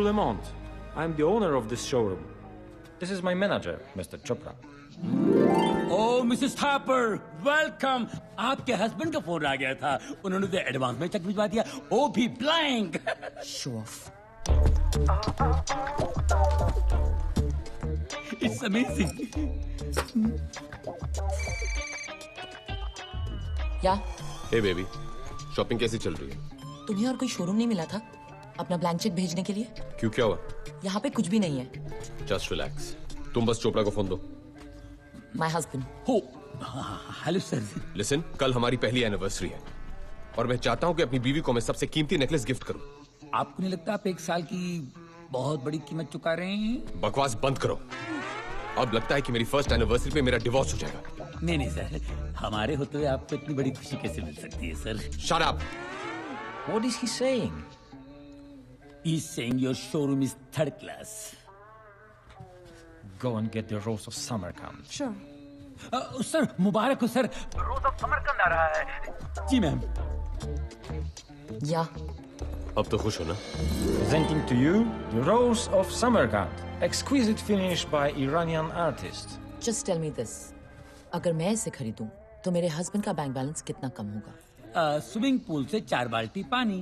Chou Lemont. I'm the owner of this showroom. This is my manager, Mr. Chopra. Oh, Mrs. Thapar, welcome. आपके husband का phone आ गया था, उन्होंने तो advance में चेक भिजवा दिया, वो भी blank. Show off. It's amazing. या हे बेबी, शॉपिंग कैसी चल रही है? तुम्हें और कोई शोरूम नहीं मिला था अपना ब्लैंक चेक भेजने के लिए? क्यों, क्या हुआ? यहाँ पे कुछ भी नहीं है. Just relax. तुम बस चोपड़ा को फोन दो. My husband. हो, हेलो सर. लिसन, कल हमारी पहली एनिवर्सरी है और मैं चाहता हूँ कि अपनी बीवी को मैं सबसे कीमती नेकलेस गिफ्ट करूँ. आपको नहीं लगता आप 1 साल की बहुत बड़ी कीमत चुका रहे हैं? बकवास बंद करो. अब लगता है कि मेरी फर्स्ट एनिवर्सरी पे मेरा डिवोर्स हो जाएगा. नहीं सर, हमारे होते हुए आपको इतनी बड़ी खुशी कैसे मिल सकती है sir? Shut up. What is he saying? He's saying your showroom is 3rd class. Go and get the Rose of Samarkand. Sure. Sir मुबारक हो सर. रोज ऑफ समरकंद आ रहा है. जी मैम. या अब तो खुश हो ना? Presenting to you the Rose of Samarkand, exquisite finish by Iranian artist. Just tell me this, अगर मैं इसे खरीदूं तो मेरे हस्बैंड का बैंक बैलेंस कितना कम होगा? स्विमिंग पूल से 4 बाल्टी पानी.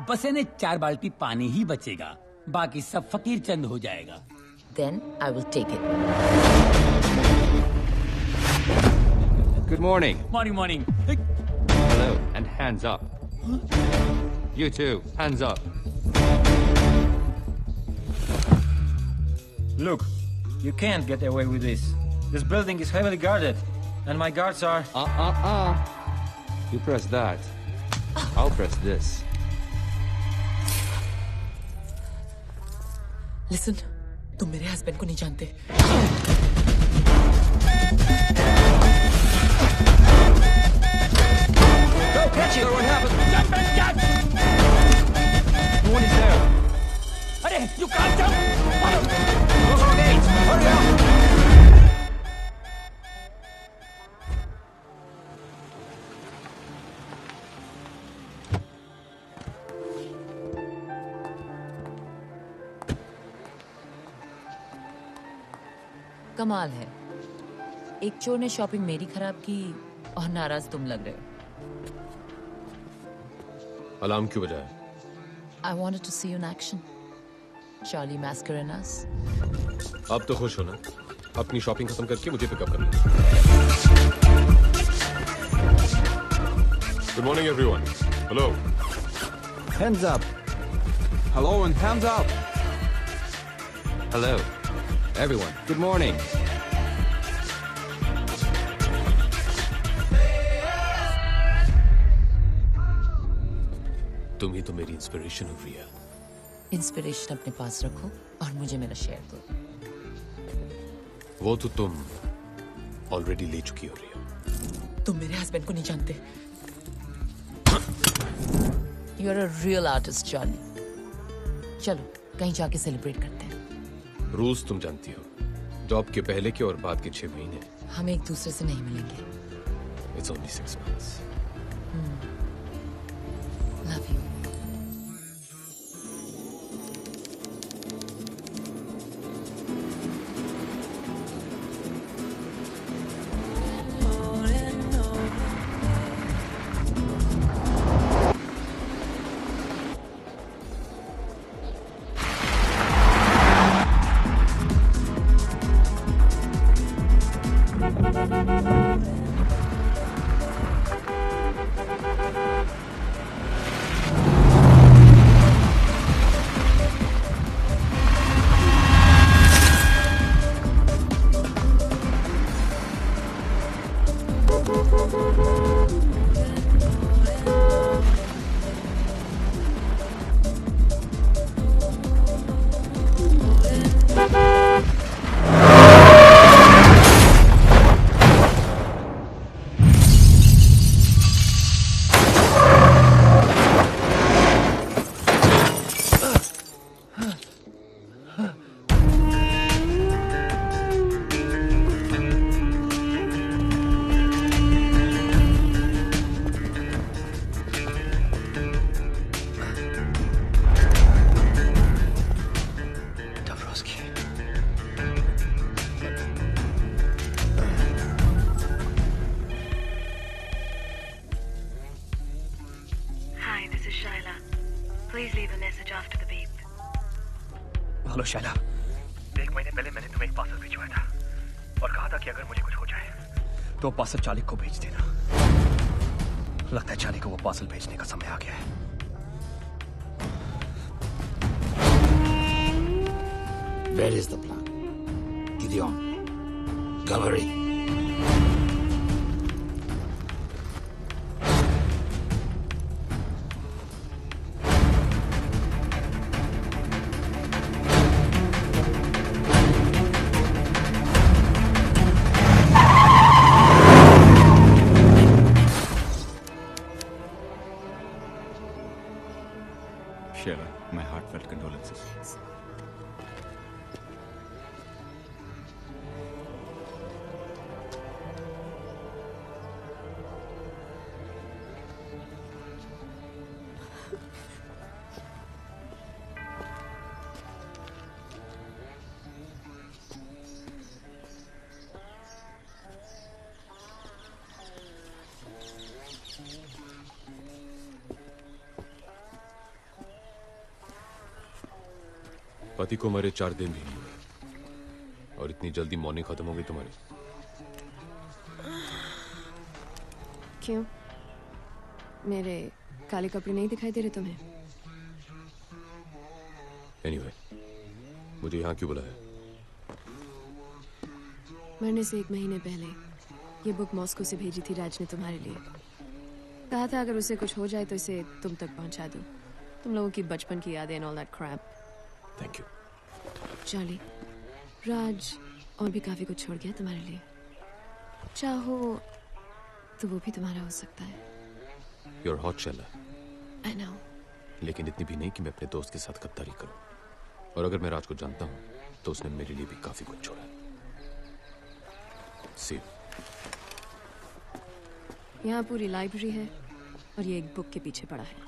बस यानी 4 बाल्टी पानी ही बचेगा, बाकी सब फकीर चंद हो जाएगा. Then I will take it. Good morning. Morning. Hello. And hands up. You too. Hands up. Look, you can't get away with this. This building is heavily guarded, and my guards are... You press that. I'll press this. Listen, तुम मेरे husband को नहीं जानते. Catch it! What happened? Jump! No one is there. अरे, you can't jump! Close our gates! Hurry up! कमाल है, एक चोर ने शॉपिंग मेरी खराब की और नाराज तुम लग रहे हो. अलार्म क्यों बजाया? I wanted to see you in action. Charlie Mascarenas. अब तो खुश हो ना? अपनी शॉपिंग खत्म करके मुझे पिकअप करना. Good morning, everyone. Hello. Hands up! Hello and hands up. Hello. Everyone. Good morning. तुम ही तो मेरी इंस्पिरेशन हो रिया. इंस्पिरेशन अपने पास रखो और मुझे मेरा शेयर दो. वो तो तुम ऑलरेडी ले चुकी हो रिया. तुम मेरे हस्बैंड को नहीं जानते. You are a real artist Charlie. चलो कहीं जाके सेलिब्रेट करते हैं. रूल्स तुम जानती हो. जॉब के पहले के और बाद के 6 महीने. हम एक दूसरे से नहीं मिलेंगे. It's only 6 months. Love you. Please leave a message after the beep. Hello Shaila, 1 महीने पहले मैंने तुम्हें एक पार्सल भिजवाया था और कहा था कि अगर मुझे कुछ हो जाए तो पार्सल चाली को भेज देना। लगता है चाली को वो पार्सल भेजने का समय आ गया है। Where is the plan? Gideon, Gallery. Sheila, my heartfelt condolences. पति को मरे 4 दिन भी नहीं हुए और इतनी जल्दी मॉर्निंग खत्म हो गई तुम्हारी। क्यों? मेरे काले कपड़े नहीं दिखाई दे रहे तुम्हें? एनीवे, मुझे यहाँ क्यों बुलाया? मरने से 1 महीने पहले ये बुक मॉस्को से भेजी थी राज ने तुम्हारे लिए। कहा था अगर उसे कुछ हो जाए तो इसे तुम तक पहुंचा दो। तुम लोगों की बचपन की यादें and all that crap. Thank you. Charlie, Raj और भी काफी कुछ छोड़ गया तुम्हारे लिए। चाहो तो वो भी तुम्हारा हो सकता है। You're hot, Sheila. I know. लेकिन इतनी भी नहीं कि मैं अपने दोस्त के साथ गद्दारी करूं। और अगर मैं राज को जानता हूं तो उसने मेरे लिए भी काफी कुछ छोड़ा है। See. यहाँ पूरी लाइब्रेरी है और ये एक बुक के पीछे पड़ा है।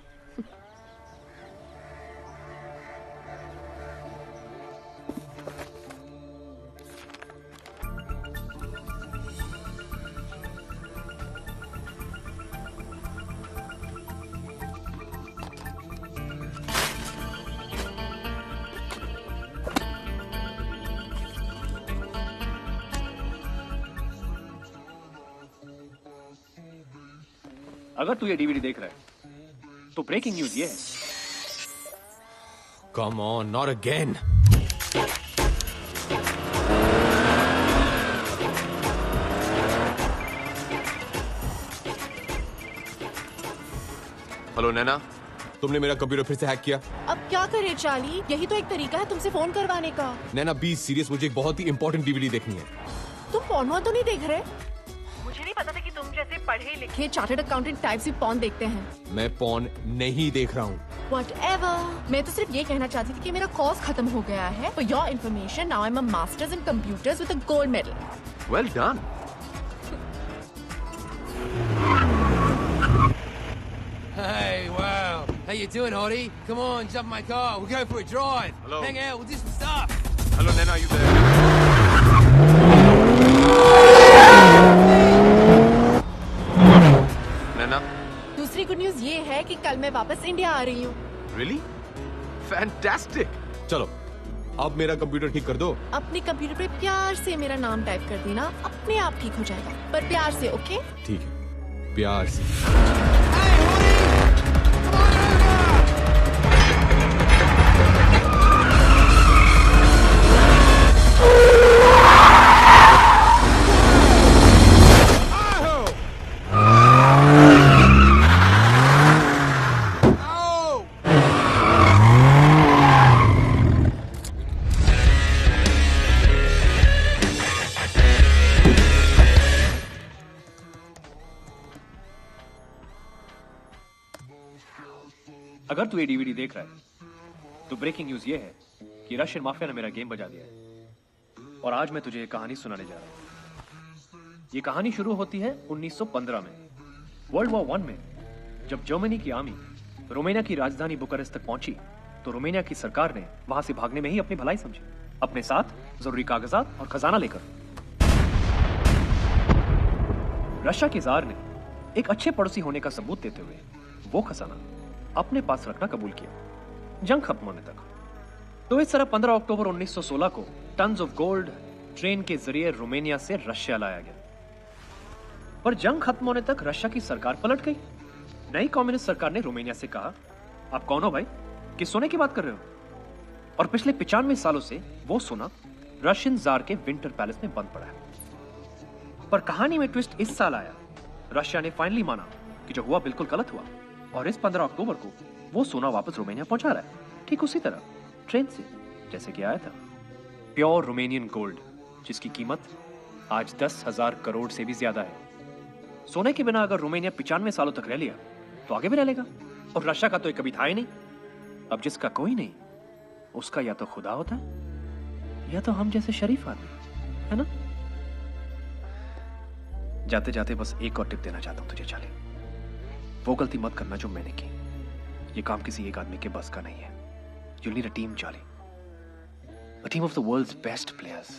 अगर तू ये डीवीडी देख रहा है तो ब्रेकिंग न्यूज ये है। Come on, not again. Hello Naina, तुमने मेरा कंप्यूटर फिर से हैक किया। अब क्या करे चार्ली, यही तो एक तरीका है तुमसे फोन करवाने का। नैना बी सीरियस, मुझे एक बहुत ही इंपॉर्टेंट डीवीडी देखनी है। तुम पॉर्न तो नहीं देख रहे? मुझे नहीं पता था कि तुम जैसे पढ़े लिखे चार्टर्ड अकाउंटेंट टाइप से पॉर्न देखते हैं। मैं पॉर्न नहीं देख रहा हूँ। Whatever. मैं तो सिर्फ ये कहना चाहती थी कि मेरा कोर्स खत्म हो गया है। For your information, now I'm a master's in computers with a gold medal. Well done. Hey, wow. How you doing, Hottie? Come on, jump in my car. We'll go for a drive. Hello. Hang out, we'll do some stuff. Hello, Nana, are you there? नैना, दूसरी good news ये है कि कल मैं वापस India आ रही हूँ। Really? Fantastic. चलो, अब मेरा कंप्यूटर ठीक कर दो। अपने कंप्यूटर पे प्यार से मेरा नाम टाइप कर देना, अपने आप ठीक हो जाएगा, पर प्यार से, ओके? ठीक है, प्यार से। अगर तू ये डीवीडी देख रहा है तो ब्रेकिंग न्यूज ये है कि रशियन माफिया ने मेरा गेम बजा दिया है और आज मैं तुझे एक कहानी सुनाने जा रहा हूं। ये कहानी शुरू होती है 1915 में, वर्ल्ड वॉर 1 में। जब जर्मनी की आर्मी रोमेनिया की राजधानी बुखारेस्ट तक पहुंची तो रोमेनिया की सरकार ने वहां से भागने में ही अपनी भलाई समझी, अपने साथ जरूरी कागजात और खजाना लेकर। रशिया के जार ने एक अच्छे पड़ोसी होने का सबूत देते हुए वो खजाना अपने पास रखना कबूल किया। जंग खत्म होने तक। तो इस तरह 15 अक्टूबर 1916 को टन्स ऑफ गोल्ड ट्रेन के जरिए रोमानिया से रशिया लाया गया। पर जंग खत्म होने तक रशिया की सरकार पलट गई। नई कम्युनिस्ट सरकार ने रोमानिया से कहा, आप कौन हो भाई, किस सोने की बात कर रहे हो? और पिछले 95 सालों से वो सोना रशियन जार के विंटर पैलेस में बंद पड़ा है। पर कहानी में ट्विस्ट इस साल आया। रशिया ने फाइनली माना कि जो हुआ बिल्कुल गलत हुआ और इस 15 अक्टूबर को वो सोना वापस रोमानिया पहुंचा रहा है, ठीक उसी तरह ट्रेन से जैसे कि आया था। प्योर रोमानियन गोल्ड, जिसकी कीमत आज 10,000 करोड़ से भी ज्यादा है। सोने के बिना अगर रोमानिया 95 सालों तक रह लिया तो आगे भी रह लेगा। और रशिया का तो कभी था ही नहीं। अब जिसका कोई नहीं, उसका या तो खुदा होता है या तो हम जैसे शरीफ आदमी, है ना? जाते जाते बस एक और टिप देना चाहता हूं तुझे चाले, वो गलती मत करना जो मैंने की। ये काम किसी एक आदमी के बस का नहीं है। You need a team Charlie, a team of the world's best players.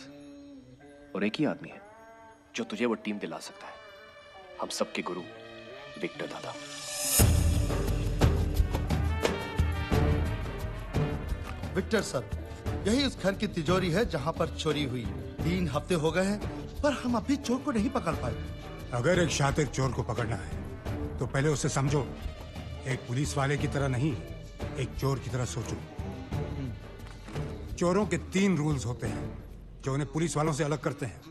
और एक ही आदमी है जो तुझे वो टीम दिला सकता है, हम सबके गुरु विक्टर दादा। विक्टर सर, यही उस घर की तिजोरी है जहां पर चोरी हुई। 3 हफ्ते हो गए हैं पर हम अभी चोर को नहीं पकड़ पाए। अगर एक शातिर चोर को पकड़ना है तो पहले उसे समझो। एक पुलिस वाले की तरह नहीं, एक चोर की तरह सोचो। चोरों के 3 रूल्स होते हैं जो उन्हें पुलिस वालों से अलग करते हैं।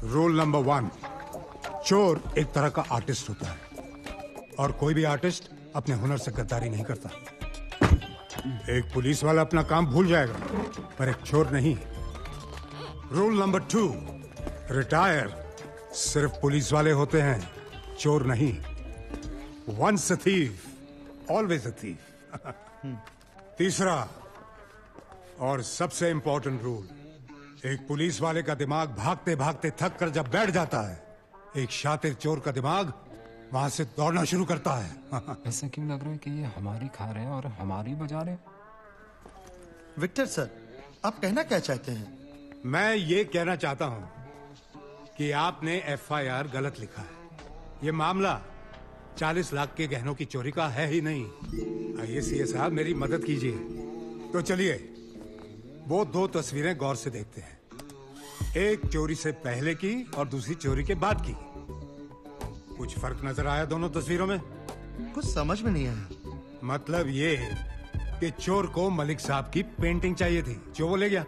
रूल नंबर 1, चोर एक तरह का आर्टिस्ट होता है और कोई भी आर्टिस्ट अपने हुनर से गद्दारी नहीं करता। एक पुलिस वाला अपना काम भूल जाएगा पर एक चोर नहीं। रूल नंबर 2, रिटायर सिर्फ पुलिस वाले होते हैं, चोर नहीं। Once a thief, always a thief. तीसरा और सबसे इंपॉर्टेंट रूल, एक पुलिस वाले का दिमाग भागते भागते थक कर जब बैठ जाता है, एक शातिर चोर का दिमाग वहां से दौड़ना शुरू करता है। ऐसा क्यों लग रहा है कि ये हमारी खा रहे हैं और हमारी बजा रहे हैं? विक्टर सर, आप कहना क्या चाहते हैं? मैं ये कहना चाहता हूं कि आपने FIR गलत लिखा है। ये मामला 40 लाख के गहनों की चोरी का है ही नहीं। आइए सीए साहब, मेरी मदद कीजिए। तो चलिए वो 2 तस्वीरें गौर से देखते हैं। एक चोरी से पहले की और दूसरी चोरी के बाद की। कुछ फर्क नजर आया दोनों तस्वीरों में? कुछ समझ में नहीं आया। मतलब ये कि चोर को मलिक साहब की पेंटिंग चाहिए थी जो वो ले गया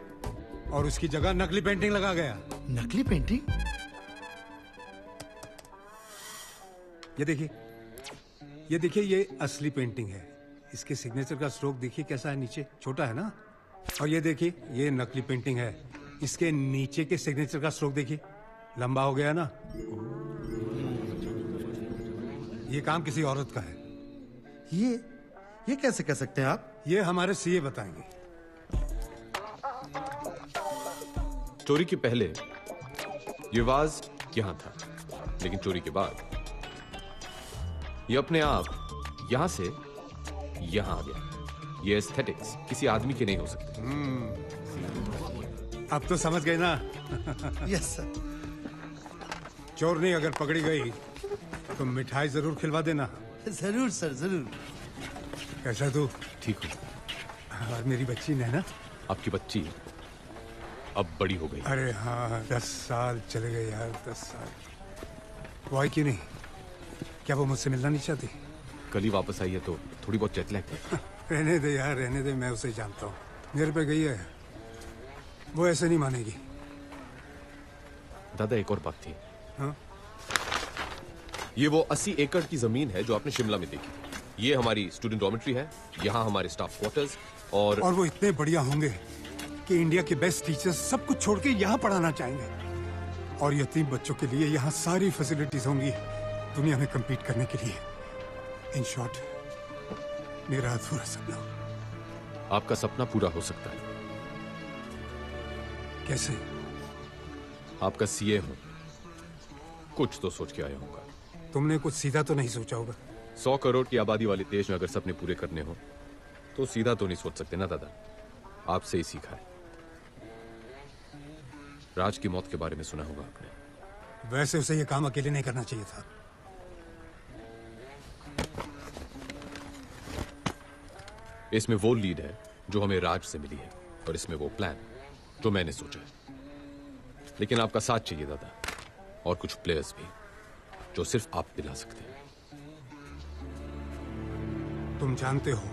और उसकी जगह नकली पेंटिंग लगा गया। नकली पेंटिंग? ये देखिए, ये देखिए, ये असली पेंटिंग है। इसके सिग्नेचर का स्ट्रोक देखिए कैसा है, नीचे छोटा है ना। और ये देखिए, ये नकली पेंटिंग है। इसके नीचे के सिग्नेचर का स्ट्रोक देखिए, लंबा हो गया ना। ये काम किसी औरत का है। ये कैसे कह सकते हैं आप? ये हमारे सीए बताएंगे। चोरी के पहले ये वाज यहां था, लेकिन चोरी के बाद ये अपने आप यहां से यहां आ गया। ये एस्थेटिक्स किसी आदमी के नहीं हो सकते। अब तो समझ गए ना? Yes sir. चोरनी अगर पकड़ी गई तो मिठाई जरूर खिलवा देना। जरूर सर, जरूर। कैसा तू? ठीक हूँ। और मेरी बच्ची नैना? आपकी बच्ची अब बड़ी हो गई। अरे हाँ, 10 साल चले गए यार, 10 साल। वो आई क्यों नहीं? क्या वो मुझसे मिलना नहीं चाहती? कल ही वापस आई है तो थोड़ी बहुत चेत लग। रहने दे यार, रहने दे। मैं उसे जानता हूँ, मेरे पे गई है। वो ऐसे नहीं मानेगी। दादा, एक और बात थी। हाँ? ये वो 80 एकड़ की जमीन है जो आपने शिमला में देखी। ये हमारी स्टूडेंट डॉर्मेट्री है, यहाँ हमारे स्टाफ क्वार्टर्स और वो इतने बढ़िया होंगे कि इंडिया के बेस्ट टीचर्स सब कुछ छोड़ के यहाँ पढ़ाना चाहेंगे। और यतीम बच्चों के लिए यहाँ सारी फैसिलिटीज होंगी दुनिया में compete करने के लिए। इन शॉर्ट, मेरा अधूरा सपना। आपका सपना पूरा हो सकता है। कैसे? आपका सीए हूं, कुछ तो सोच के आया होगा। तुमने कुछ सीधा तो नहीं सोचा होगा? 100 करोड़ की आबादी वाले देश में अगर सपने पूरे करने हो तो सीधा तो नहीं सोच सकते ना दादा। आपसे ही सीखा है। राज की मौत के बारे में सुना होगा आपने। वैसे उसे ये काम अकेले नहीं करना चाहिए था। इसमें वो लीड है जो हमें राज से मिली है, और इसमें वो प्लान जो मैंने सोचा है। लेकिन आपका साथ चाहिए दादा, और कुछ प्लेयर्स भी जो सिर्फ आप दिला सकते हैं। तुम जानते हो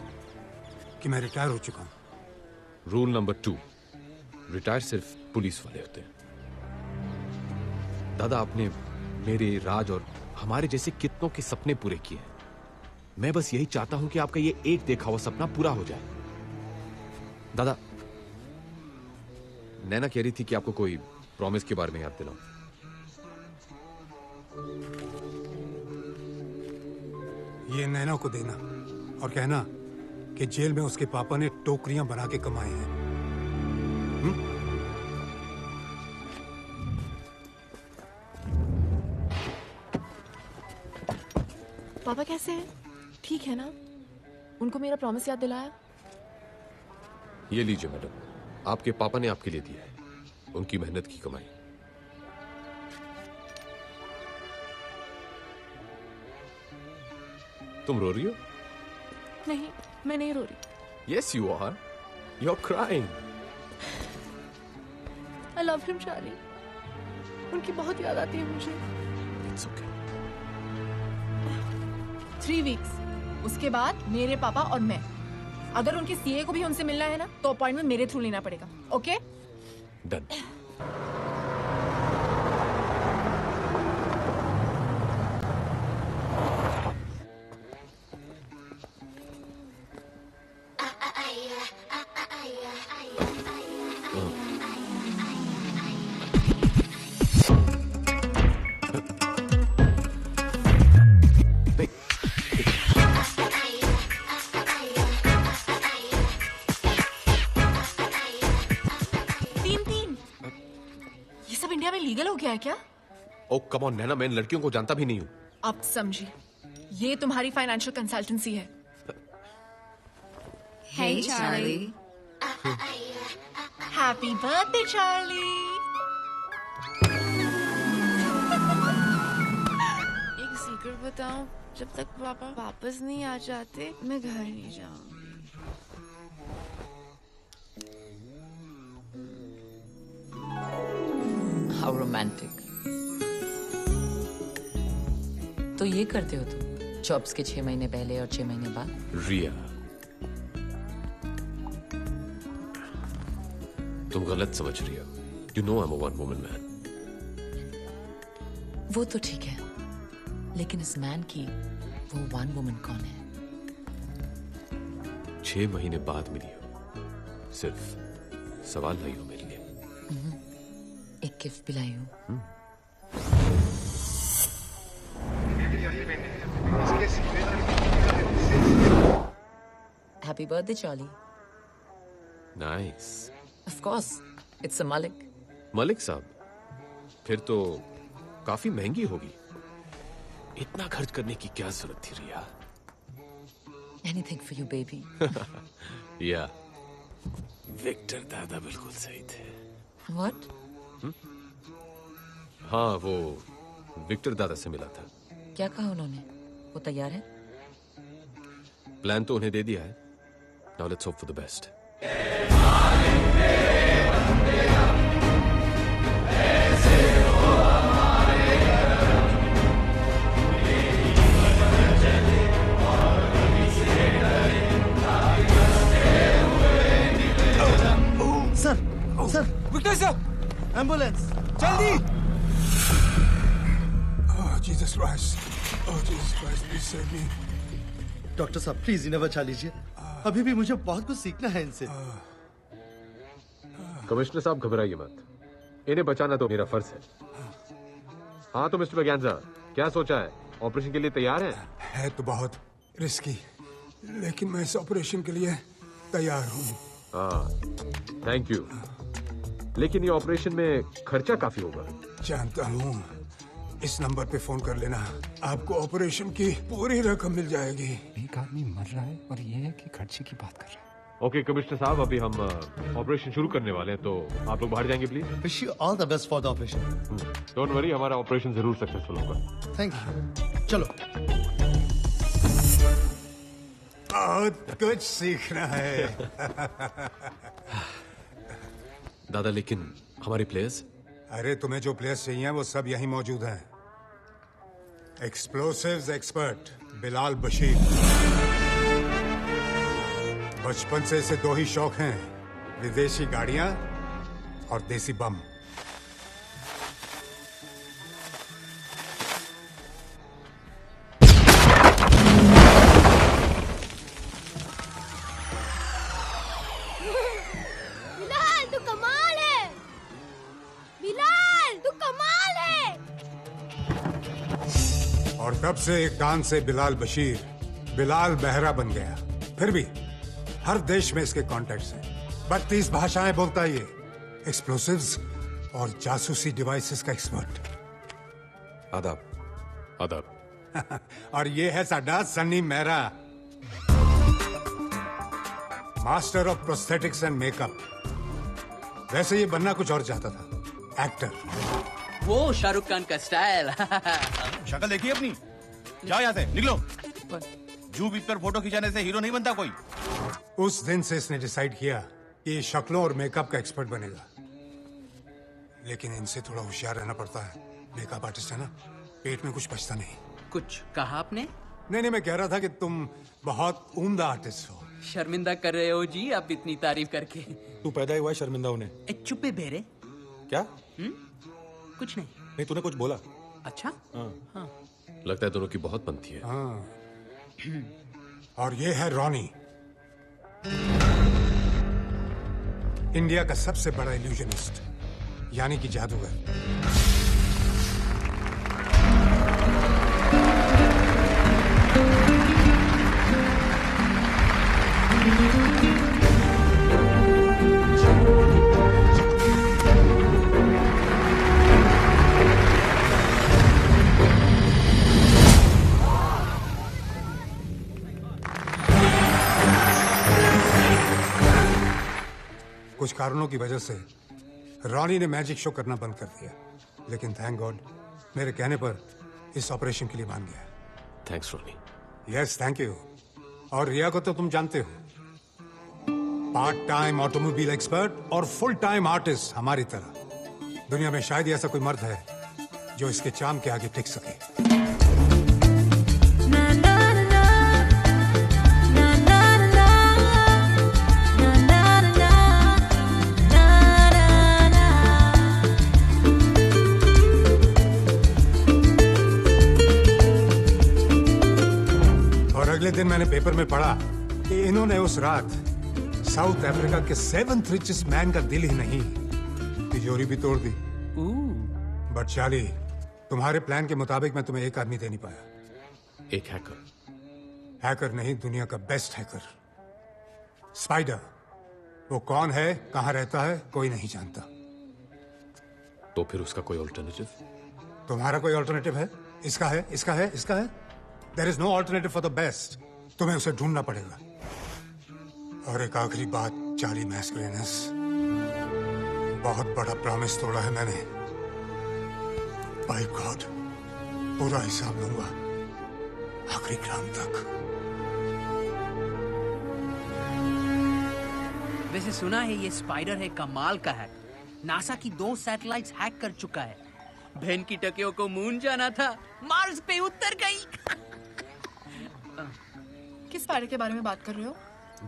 कि मैं रिटायर हो चुका हूं। रूल नंबर 2, रिटायर सिर्फ पुलिस वाले होते हैं। दादा, आपने मेरे, राज और हमारे जैसे कितनों के सपने पूरे किए हैं। मैं बस यही चाहता हूं कि आपका ये एक देखा हुआ सपना पूरा हो जाए। दादा, नैना कह रही थी कि आपको कोई प्रॉमिस के बारे में याद दिलाऊं। ये नैना को देना और कहना कि जेल में उसके पापा ने टोकरियां बना के कमाए हैं। पापा कैसे हैं? ठीक है ना? उनको मेरा प्रॉमिस याद दिलाया? ये लीजिए मैडम, आपके पापा ने आपके लिए दिया है, उनकी मेहनत की कमाई। तुम रो रही हो? नहीं, मैं नहीं रो रही। Yes, you are. You're crying. I love him, Charlie. उनकी बहुत याद आती है मुझे। It's okay. 3 weeks। उसके बाद मेरे पापा और मैं। अगर उनके सीए को भी उनसे मिलना है ना, तो अपॉइंटमेंट मेरे थ्रू लेना पड़ेगा। ओके? Done. है क्या? ओ कम ऑन नैना, मैं इन लड़कियों को जानता भी नहीं हूं। अब समझी, ये तुम्हारी फाइनेंशियल कंसल्टेंसी है। Hey, Charlie. Happy birthday, Charlie. एक सीक्रेट बताऊं, जब तक पापा वापस नहीं आ जाते मैं घर नहीं जाऊंगी। How romantic. तो ये करते हो तुम जॉब्स के 6 महीने पहले और 6 महीने बाद? रिया, तुम गलत समझ रही हो। You know I'm a one woman man. वो तो ठीक है, लेकिन इस मैन की वो वन वुमन कौन है? 6 महीने बाद मिली हो, सिर्फ सवाल लाई हो मेरे लिए। एक गिफ्ट भी लाई हूँ। Happy birthday, Charlie. Nice. Of course, it's a Malik. Malik साहब, फिर तो काफी महंगी होगी। इतना खर्च करने की क्या जरूरत थी रिया? Anything for you, baby. या विक्टर दादा बिल्कुल सही थे। What? हाँ, वो विक्टर दादा से मिला था। क्या कहा उन्होंने? वो तैयार है? प्लान तो उन्हें दे दिया है। Now let's hope for the best. Sir, Victor sir, ambulance जल्दी! Oh, Jesus Christ. Oh, Jesus Christ, please save me. Doctor साहब प्लीज इन्हें बचा लीजिए। अभी भी मुझे बहुत कुछ सीखना है इनसे। कमिश्नर साहब घबराइए मत, इन्हें बचाना तो मेरा फर्ज है। हाँ तो मिस्टर बगैंजा, क्या सोचा है? ऑपरेशन के लिए तैयार हैं? है तो बहुत रिस्की, लेकिन मैं इस ऑपरेशन के लिए तैयार हूँ। हाँ, थैंक यू। लेकिन ये ऑपरेशन में खर्चा काफी होगा। जानता हूँ, इस नंबर पे फोन कर लेना, आपको ऑपरेशन की पूरी रकम मिल जाएगी। एक आदमी मर रहा है और ये है कि खर्चे की बात कर रहा है। ओके कमिश्नर साहब, अभी हम ऑपरेशन शुरू करने वाले हैं, तो आप लोग बाहर जाएंगे please. Wish you all the best for the operation. Don't worry, हमारा ऑपरेशन जरूर सक्सेसफुल होगा। Thank you. चलो। बहुत कुछ सीखना है। दादा लेकिन हमारे प्लेयर्स? अरे तुम्हें जो प्लेयर्स चाहिए वो सब यहीं मौजूद हैं। Explosives expert Bilal Bashir. बचपन से इसे दो ही शौक हैं, विदेशी गाड़ियां और देसी बम। बिलाल तू कमाल है। बिलाल तू कमाल है। और तब से एक कान से बिलाल बशीर बिलाल बहरा बन गया। फिर भी हर देश में इसके कॉन्टैक्ट्स हैं। 32 भाषाएं बोलता है ये। एक्सप्लोसिव्स और जासूसी डिवाइसेस का एक्सपर्ट। आदाब। आदाब। और ये है साडा Sunny Mehra, master of prosthetics and makeup. वैसे ये बनना कुछ और चाहता था, एक्टर। वो शाहरुख खान का स्टाइल। शक्ल देखिए अपनी। जाओ यहाँ से, निकलो। जू बीच पर फोटो खिंचाने से हीरो नहीं बनता कोई। उस दिन से इसने डिसाइड किया कि ये शक्लों और मेकअप का एक्सपर्ट बनेगा। लेकिन इनसे थोड़ा होशियार रहना पड़ता है। मेकअप आर्टिस्ट है ना, पेट में कुछ बचता नहीं। कुछ कहा आपने? नहीं, मैं कह रहा था कि तुम बहुत उम्दा आर्टिस्ट हो। शर्मिंदा कर रहे हो जी आप इतनी तारीफ करके। तू पैदा ही हुआ है शर्मिंदा होने। चुप है बेरे। क्या? कुछ नहीं। नहीं, तूने कुछ बोला। अच्छा? हाँ। लगता है दोनों की बहुत बनती है। हाँ। और ये है रॉनी, इंडिया का सबसे बड़ा इल्यूजनिस्ट, यानी कि जादूगर। कुछ कारणों की वजह से रॉनी ने मैजिक शो करना बंद कर दिया, लेकिन थैंक गॉड मेरे कहने पर इस ऑपरेशन के लिए मान गया। Thanks Ronnie. Yes, thank you. और रिया को तो तुम जानते हो, पार्ट टाइम ऑटोमोबाइल एक्सपर्ट और फुल टाइम आर्टिस्ट हमारी तरह। दुनिया में शायद ही ऐसा कोई मर्द है जो इसके चाम के आगे टिक सके। अगले दिन मैंने पेपर में पढ़ा कि इन्होंने उस रात साउथ अफ्रीका के 7th रिचेस्ट मैन का दिल ही नहीं, तिजोरी भी तोड़ दी। बट चार्ली, तुम्हारे प्लान के मुताबिक मैं तुम्हें एक आदमी दे नहीं पाया। एक हैकर? हैकर नहीं, दुनिया का बेस्ट हैकर, स्पाइडर। वो कौन है, कहां रहता है, कोई नहीं जानता। तो फिर उसका कोई ऑल्टरनेटिव? तुम्हारा कोई ऑल्टरनेटिव है? इसका है, इसका है, इसका है। There is no alternative for the best. तुम्हें उसे ढूंढना पड़ेगा। और एक आखिरी बात, चार्ली मैस्कुलिनस, बहुत बड़ा प्रॉमिस तोड़ा है मैंने। बाय गॉड, पूरा हिसाब लूंगा आखिरी ग्राम तक। वैसे सुना है ये स्पाइडर है कमाल का हैक। नासा की 2 सैटेलाइट्स हैक कर चुका है। बहन की टकियों को मून जाना था, मार्स पे उतर गई। किस स्पाइडर के बारे में बात कर रहे हो?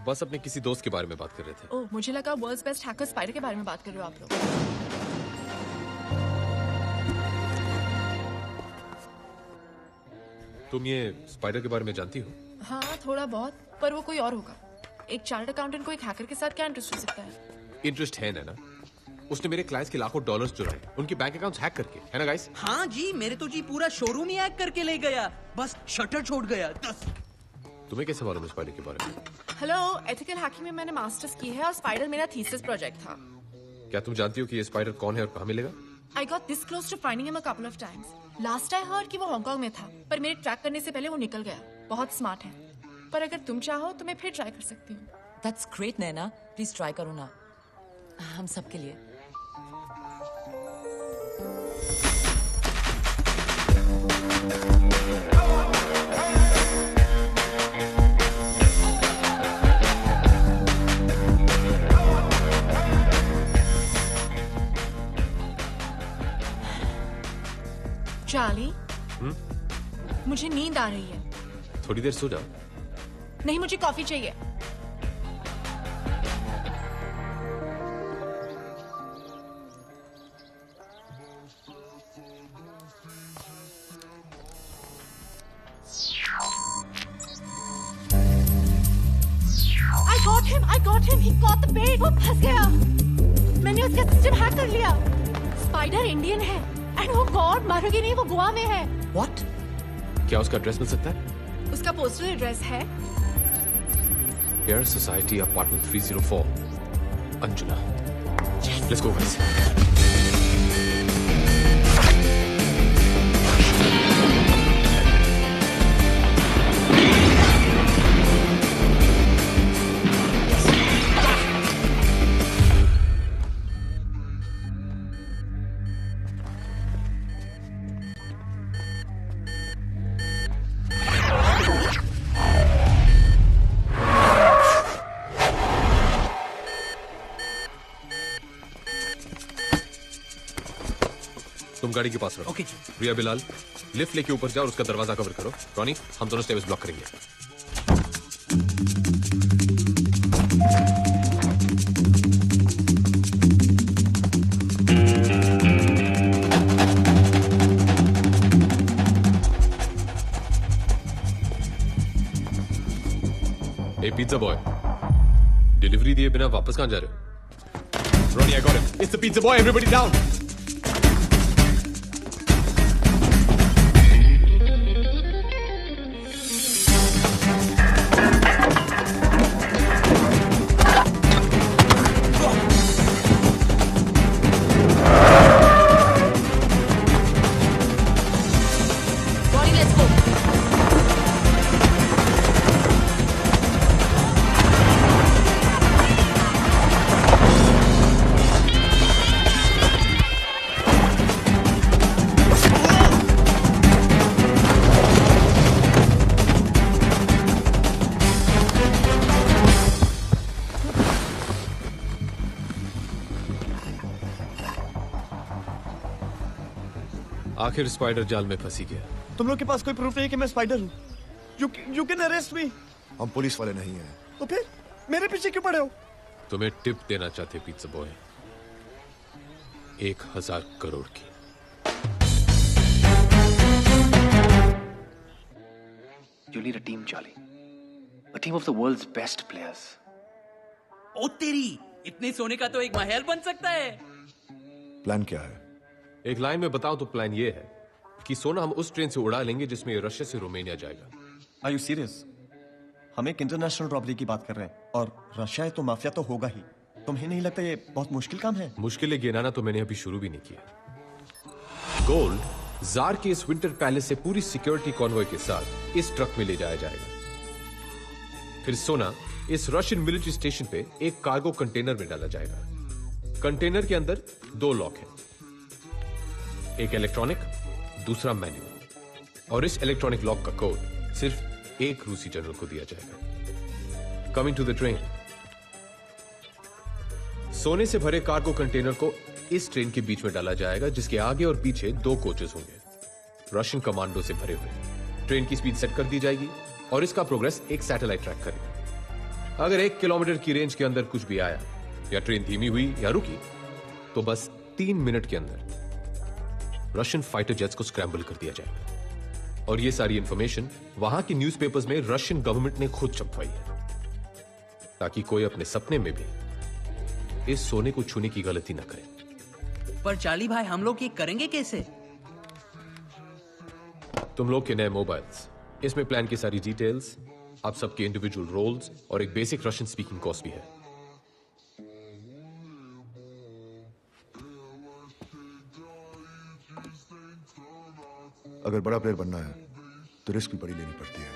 बस अपने किसी दोस्त के बारे में बात कर रहे थे। ओह, मुझे लगा वर्ल्ड्स बेस्ट हैकर स्पाइडर के बारे में बात कर रहे हो आप लोग। तुम ये स्पाइडर के बारे में जानती हो? हाँ, थोड़ा बहुत, पर वो कोई और होगा। एक चार्टर्ड अकाउंटेंट को एक हैकर के साथ क्या इंटरेस्ट हो सकता है? इंटरेस्ट है ना? उसने मेरे क्लाइंट्स के लाखों डॉलर्स चुराए, उनके बैंक अकाउंट्स हैक करके, है ना गाइस? हाँ जी, मेरे तो जी पूरा शोरूम ही हैक करके ले गया, बस शटर छोड़ गया। 10। तुम्हें कैसे मालूम स्पाइडर के बारे में? हेलो, एथिकल हैकिंग में मैंने मास्टर्स की है और स्पाइडर मेरा थीसिस प्रोजेक्ट था। क्या तुम जानती हो कि ये स्पाइडर कौन है और कहाँ मिलेगा? I got this close to finding him a couple of times. Last I heard कि वो हांगकांग में था, पर मेरे ट्रैक करने से पहले वो निकल गया। बहुत स्मार्ट है, पर अगर तुम चाहो तो मैं फिर ट्राई कर सकती हूँ। That's great, Naina. Please try करो ना, हम सबके लिए। मुझे नींद आ रही है। थोड़ी देर सो जाओ। नहीं, मुझे कॉफी चाहिए। I got him. He caught the bait. वो फंस गया। मैंने उसका सिस्टम हैक कर लिया। स्पाइडर इंडियन है एंड वो गॉड मारोगे नहीं, वो गोवा में है। What? क्या उसका एड्रेस मिल सकता है? उसका पोस्टल एड्रेस है air society apartment 304 Anjuna. Let's go guys. तुम गाड़ी के पास रहो। ओके। रिया बिलाल, लिफ्ट लेके ऊपर जाओ और उसका दरवाजा कवर करो। रॉनी, हम दोनों स्टेयर्स ब्लॉक करेंगे। ए पिज्जा बॉय, डिलीवरी दिए बिना वापस कहां जा रहे हो? Ronnie, I got it. It's the pizza boy, everybody down. आखिर स्पाइडर जाल में फंसी गया। तुम लोग के पास कोई प्रूफ नहीं है कि मैं स्पाइडर हूँ? You can arrest me. हम पुलिस वाले नहीं हैं। तो फिर मेरे पीछे क्यों पड़े हो? तुम्हें टिप देना चाहते पिज्जा बॉय, 1000 करोड़ की। You need a team, Charlie. A team of the world's best players. ओ तेरी, इतने सोने का तो एक महल बन सकता है। प्लान क्या है? एक लाइन में बताओ तो प्लान ये है कि सोना हम उस ट्रेन से उड़ा लेंगे जिसमें रशिया से रोमानिया जाएगा। Are you serious? हम एक इंटरनेशनल रॉबरी की बात कर रहे हैं और रशिया है तो माफिया तो होगा ही। तुम्हें नहीं लगता ये बहुत मुश्किल काम है? मुश्किलें गिनाना तो मैंने अभी शुरू भी नहीं किया। गोल्ड जार के इस विंटर पैलेस से पूरी सिक्योरिटी कॉन्वॉय के साथ इस ट्रक में ले जाया जाएगा। फिर सोना इस रशियन मिलिट्री स्टेशन पे एक कार्गो कंटेनर में डाला जाएगा। कंटेनर के अंदर 2 लॉक हैं, एक इलेक्ट्रॉनिक, दूसरा मैनुअल। और इस इलेक्ट्रॉनिक लॉक का कोड सिर्फ एक रूसी जनरल को दिया जाएगा। Coming to the train. सोने से भरे कार्गो कंटेनर को इस ट्रेन के बीच में डाला जाएगा, जिसके आगे और पीछे 2 कोचेस होंगे रशियन कमांडो से भरे हुए। ट्रेन की स्पीड सेट कर दी जाएगी और इसका प्रोग्रेस एक सैटेलाइट ट्रैक करेगा। अगर 1 किलोमीटर की रेंज के अंदर कुछ भी आया या ट्रेन धीमी हुई या रुकी तो बस 3 मिनट के अंदर रशियन फाइटर जेट्स को स्क्रैम्बल कर दिया जाएगा। और ये सारी इंफॉर्मेशन वहां की न्यूज़पेपर्स में रशियन गवर्नमेंट ने खुद छपवाई है, ताकि कोई अपने सपने में भी इस सोने को छूने की गलती ना करे। पर चार्ली भाई, हम लोग ये करेंगे कैसे? तुम लोग के नए मोबाइल्स, इसमें प्लान की सारी डिटेल्स, आप सबके इंडिविजुअल रोल्स और एक बेसिक रशियन स्पीकिंग कोर्स भी है। अगर बड़ा प्लेयर बनना है तो रिस्क भी बड़ी लेनी पड़ती है।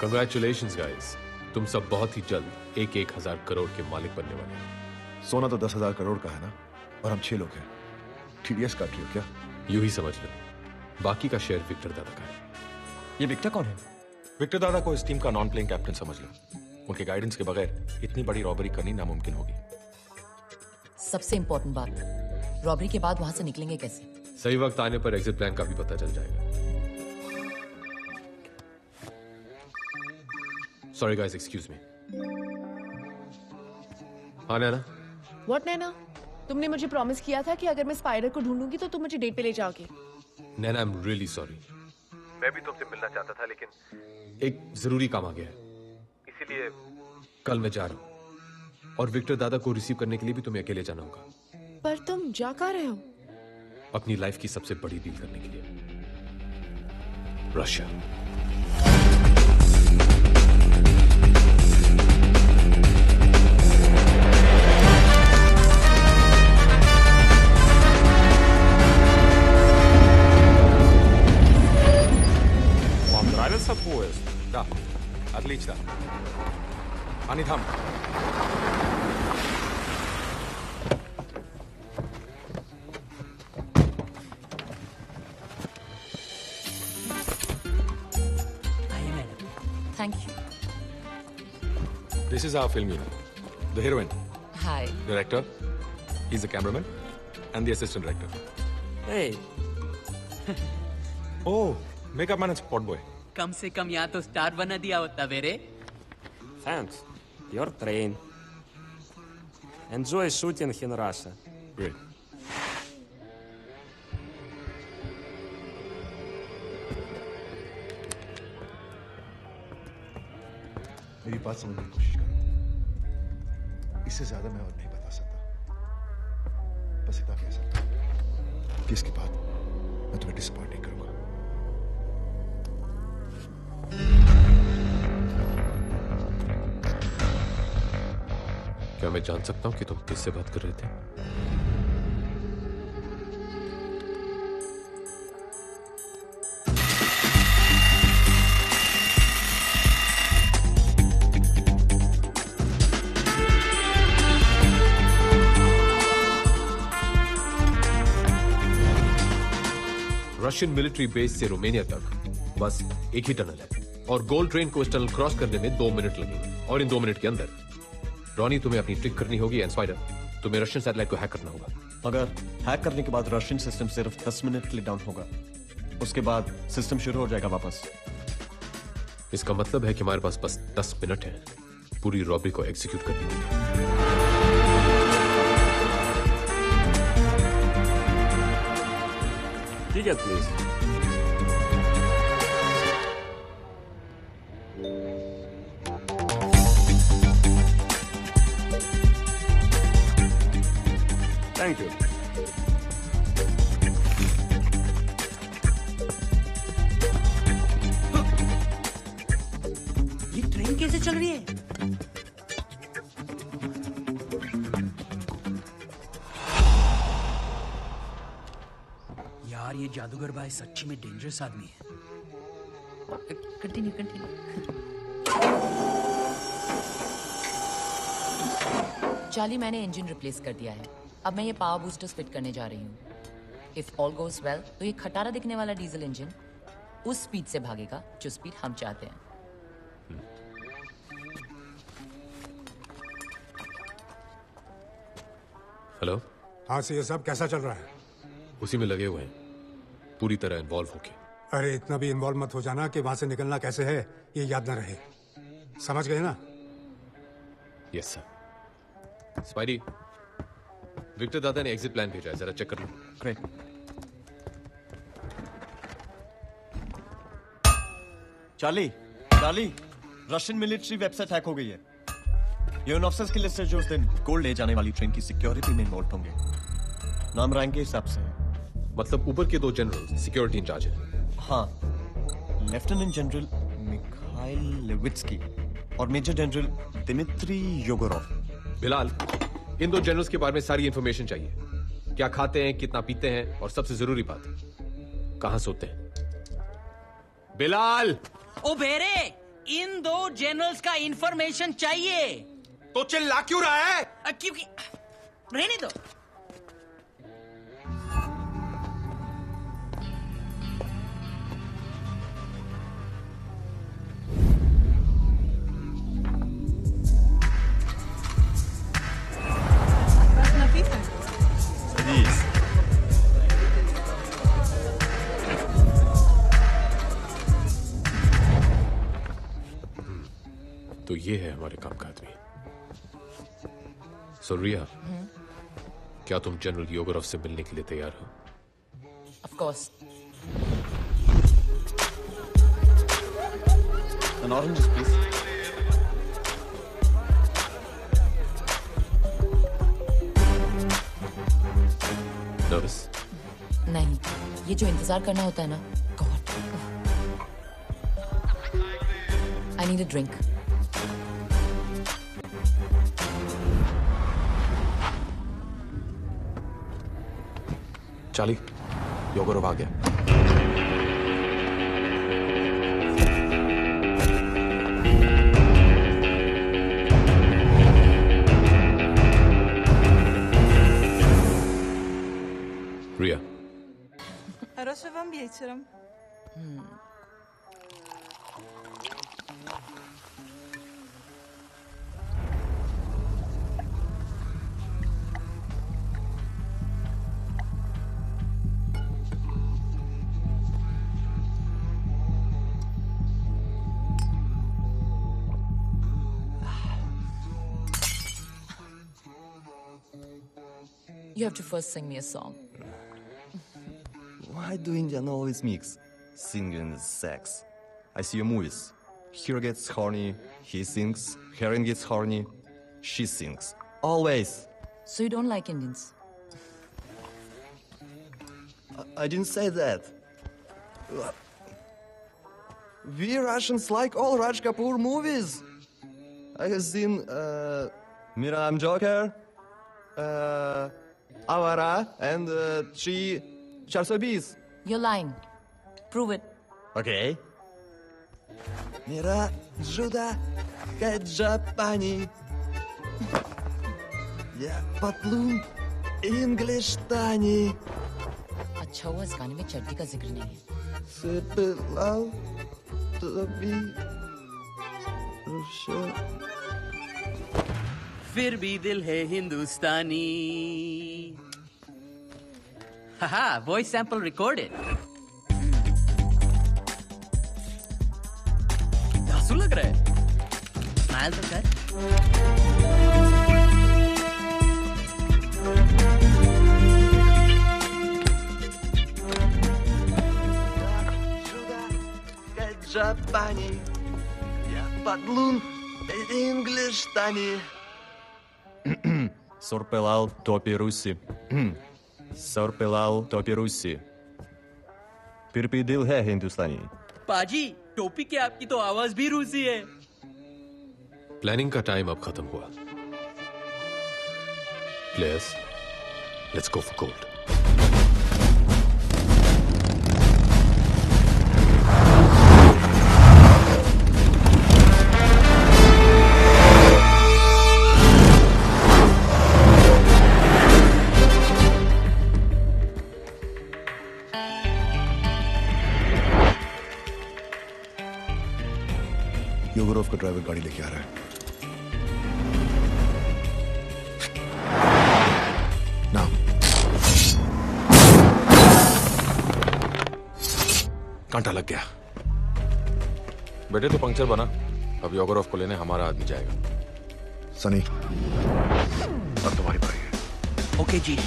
कंग्रेचुलेशंस गाइस, तुम सब बहुत ही जल्द 1000 करोड़ के मालिक बनने वाले हैं। सोना तो 10,000 करोड़ का है ना, और हम 6 लोग हैं। TDS काट रही हो क्या? यूं ही समझ लो, बाकी का शेयर विक्टर दादा का है। ये विक्टर कौन है? विक्टर दादा को इस टीम का नॉन प्लेइंग कैप्टन समझ लो। उनके गाइडेंस के बगैर इतनी बड़ी रॉबरी करनी नामुमकिन होगी। सबसे इंपॉर्टेंट बात, रॉबरी के बाद वहां से निकलेंगे कैसे? सही वक्त आने पर एग्जिट प्लान का भी पता चल जाएगा। Sorry guys, excuse me. हाँ नैना? व्हाट नैना? तुमने मुझे प्रॉमिस किया था कि अगर मैं स्पाइडर को ढूंढूंगी तो तुम मुझे डेट पे ले जाओगे। नैना, आई एम रियली सॉरी। मैं भी तुमसे मिलना चाहता था, लेकिन एक जरूरी काम आ गया है, इसीलिए कल मैं जा रहा हूं। और विक्टर दादा को रिसीव करने के लिए भी तुम्हें अकेले जाना होगा। पर तुम जा कहाँ रहे हो? अपनी लाइफ की सबसे बड़ी डील करने के लिए, Russia. Нравится поезд? Да. Отлично. Они там. Thank you. This is our film unit. The heroine, Hi. director, he's the cameraman, and the assistant director. Hey. Oh, makeup man and spot boy. कम से कम यहाँ तो स्टार बना दिया होता मेरे। Thanks. Your train. Enjoy shooting in Russia. Great. मेरी बात समझने की कोशिश करो। इससे ज्यादा मैं और नहीं बता सकता। बस इतना कह सकता हूं कि इसके बाद मैं तुम्हें डिसअपॉइंट नहीं करूंगा। क्या मैं जान सकता हूं कि तुम किससे बात कर रहे थे? रशियन मिलिट्री बेस से रोमानिया तक बस एक ही टनल है और गोल्ड ट्रेन को इस टनल क्रॉस करने में 2 मिनट लगेंगे। और इन 2 मिनट के अंदर रॉनी तुम्हें अपनी ट्रिक करनी होगी एंड स्पाइडर तुम्हें रशियन सैटेलाइट को हैक करना होगा। मगर हैक करने के बाद रशियन सिस्टम सिर्फ 10 मिनट के लिए डाउन होगा, उसके बाद सिस्टम शुरू हो जाएगा वापस। इसका मतलब है कि हमारे पास बस 10 मिनट है पूरी रॉबरी को एग्जीक्यूट करने के लिए। Ticket, please. Thank you. ये ट्रेन कैसे चल रही है? यार ये जादूगर भाई सच्ची में डेंजरस आदमी है। Continue continue. चार्ली, मैंने इंजन रिप्लेस कर दिया है। अब मैं ये पावर बूस्टर्स फिट करने जा रही हूँ। इफ ऑल गोज वेल तो ये खटारा दिखने वाला डीजल इंजन उस स्पीड से भागेगा जो स्पीड हम चाहते हैं। हेलो। हाँ से ये सब कैसा चल रहा है? उसी में लगे हुए हैं, पूरी तरह इन्वॉल्व होके। अरे इतना भी इन्वॉल्व मत हो जाना कि वहां से निकलना कैसे है ये याद ना रहे। समझ गए ना? Yes sir. स्पाइडी, विक्टर दादा ने एग्जिट प्लान भेजा है, जरा चेक कर लो। Great. Charlie, Russian military website hack हो गई है। ये उन ऑफिसर्स की लिस्ट है जो उस दिन गोल्ड ले जाने वाली ट्रेन की सिक्योरिटी में इन्वॉल्व होंगे। नाम रैंक के हिसाब से। मतलब ऊपर के 2 जनरल सिक्योरिटी इंचार्ज हैं। हाँ, लेफ्टिनेंट जनरल मिखाइल लेविट्स्की और मेजर जनरल दिमित्री योगोरोव। बिलाल, इन 2 जनरल्स के बारे में सारी इंफॉर्मेशन चाहिए। क्या खाते हैं, कितना पीते हैं, और सबसे जरूरी बात, कहां सोते हैं। बिलाल! ओ बेरे, इन 2 जनरल्स का इंफॉर्मेशन चाहिए। तो चिल्ला क्यों रहा है? क्योंकि रहने दो। Садись. तो ये है हमारे काम का आदमी। सो रिया, क्या तुम जनरल योगरफ से मिलने के लिए तैयार हो? Of course. An orange, please. Nervous? नहीं, ये जो इंतजार करना होता है ना, God. I need a drink. Charlie, योगरफ आ गया। Ria. Rozsiewam wieczorem. You have to first sing me a song. Why do Indian always mix singing and sex? I see your movies. Hero gets horny, he sings. Heroine gets horny, she sings. Always. So you don't like Indians? I didn't say that. We Russians like all Raj Kapoor movies. I have seen Miram Joker, Avara, and 420. You're lying. Prove it. Okay. Mira Juda Kajapani. Yeah, Patlun English Tani. अच्छा हुआ इस गाने में चड्डी का जिक्र नहीं है। Sepilal Tobi Rusha. फिर भी दिल है हिंदुस्तानी। हाहा, वॉइस सैंपल रिकॉर्डेड। धांसू लग रहा है। स्माइल तो कर। Japani, я подлун English Tani. Sorpelal topi Rusi. Sorpelal topi Rusi. फिर भी दिल है हिंदुस्तानी। पाजी, टोपी के आपकी तो आवाज भी रूसी है। प्लानिंग का टाइम अब खत्म हुआ। Players, let's go for gold. योगरफ का ड्राइवर गाड़ी लेके आ रहा है। नाउ कांटा लग गया। बेटे तो पंक्चर बना। अब योगरफ को लेने हमारा आदमी जाएगा। सनी, अब तुम्हारी बारी है। ओके जी।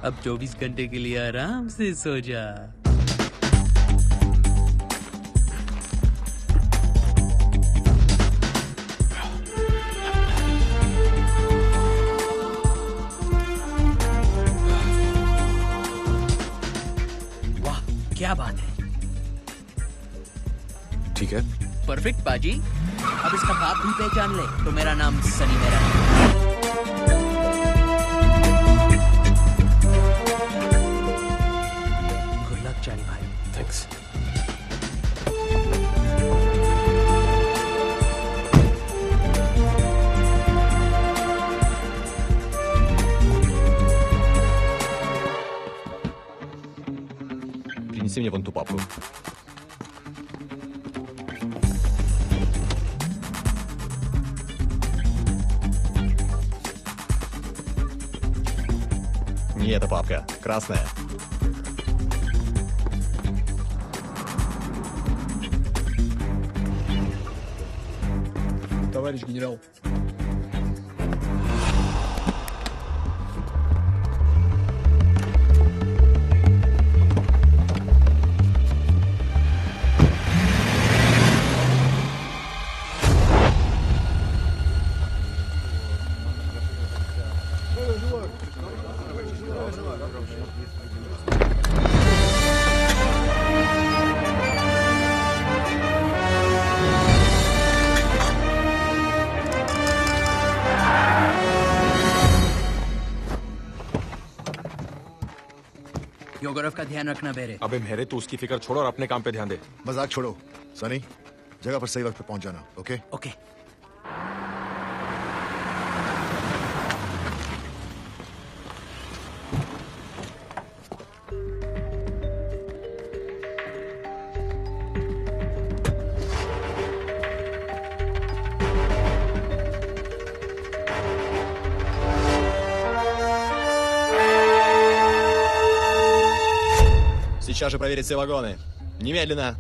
अब 24 घंटे के लिए आराम से सो जा। वाह, क्या बात है। ठीक है, परफेक्ट बाजी। अब इसका बाप भी पहचान ले तो मेरा नाम सनी मेरा है। Принеси мне вон ту папку. Не эта папка, красная. Товарищ генерал. योगरव का ध्यान रखना बेरे। अबे मेरे तो उसकी फिक्र छोड़ो और अपने काम पे ध्यान दे। मजाक छोड़ो सनी, जगह पर सही वक्त पे पहुंच जाना। Okay okay. Сейчас же проверить все вагоны. Немедленно.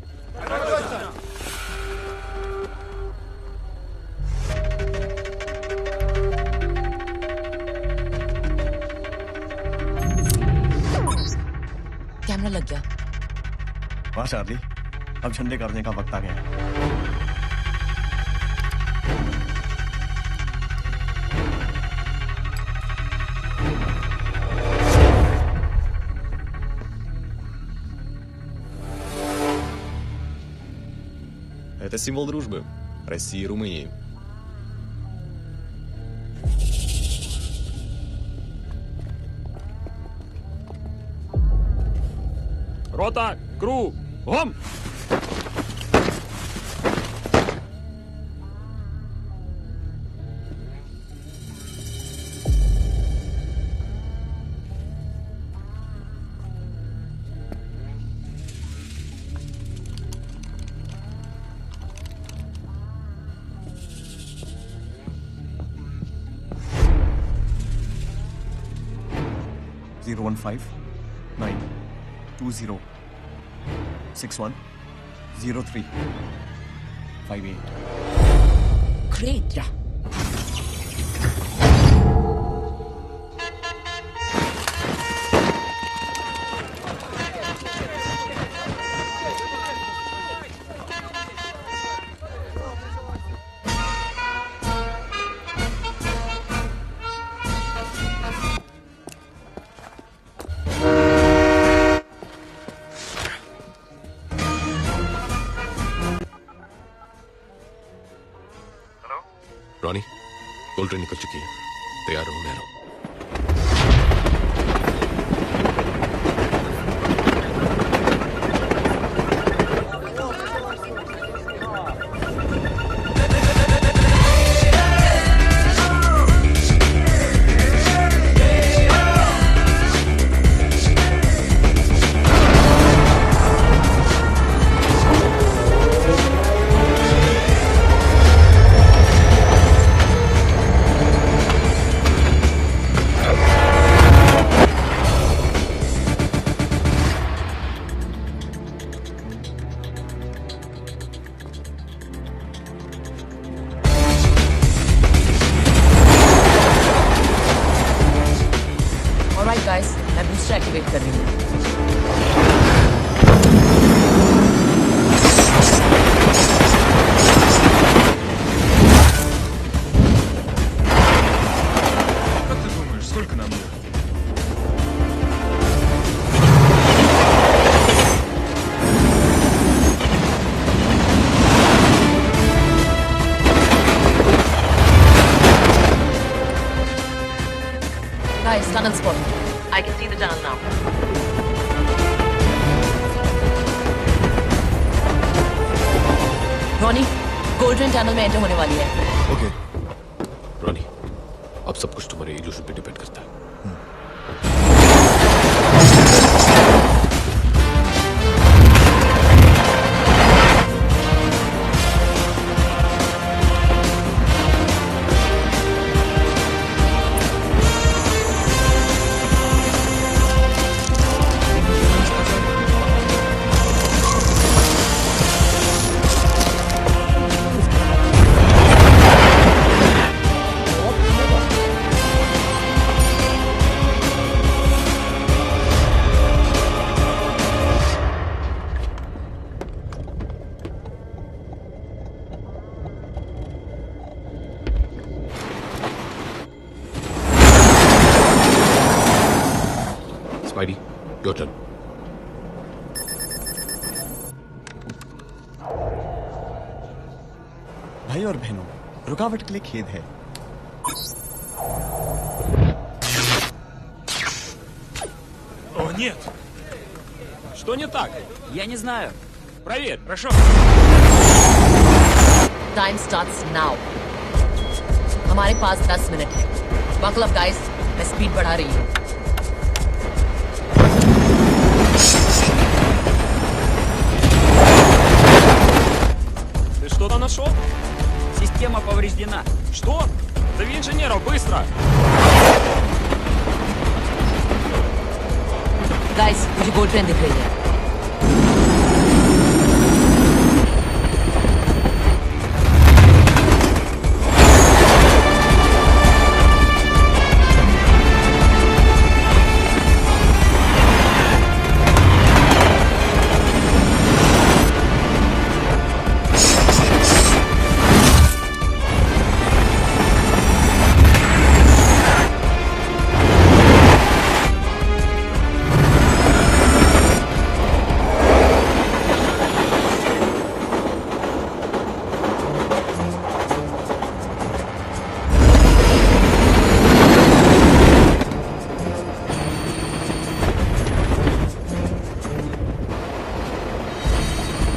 कैमरा लग गया। वाह चार्ली, अब झंडे करने का वक्त आ गया है। Это символ дружбы России и Румынии. Рота, кру, гом! Zero 1 5 9 2 0 6 1 0 3 5 8. Great. Yeah. Ronnie, gold train निकल चुकी है। तैयार रहो, मैं रहा। गाइस, मैं बूस्टर एक्टिवेट कर रही हूँ। Как ты думаешь, сколько нам ехать? Guys, tunnel spotted. I can see the tunnel now. Ronnie, golden tunnel में एंटर होने वाली है। ओके। रॉनी, अब सब कुछ तुम्हारे इल्यूजन पे डिपेंड करता है। Spidey, your turn. भाई और बहनों, रुकावट के लिए खेद है। О, нет! Что не так? Я не знаю. Проверь, хорошо. Time starts now. हमारे पास 10 मिनट है। बकल अप गाइस, मैं स्पीड बढ़ा रही हूँ। Ты что-то нашел? Система повреждена. Что? Зови инженеров, быстро! गाइस, मुझे गोल्ड ट्रेन दिख रही है।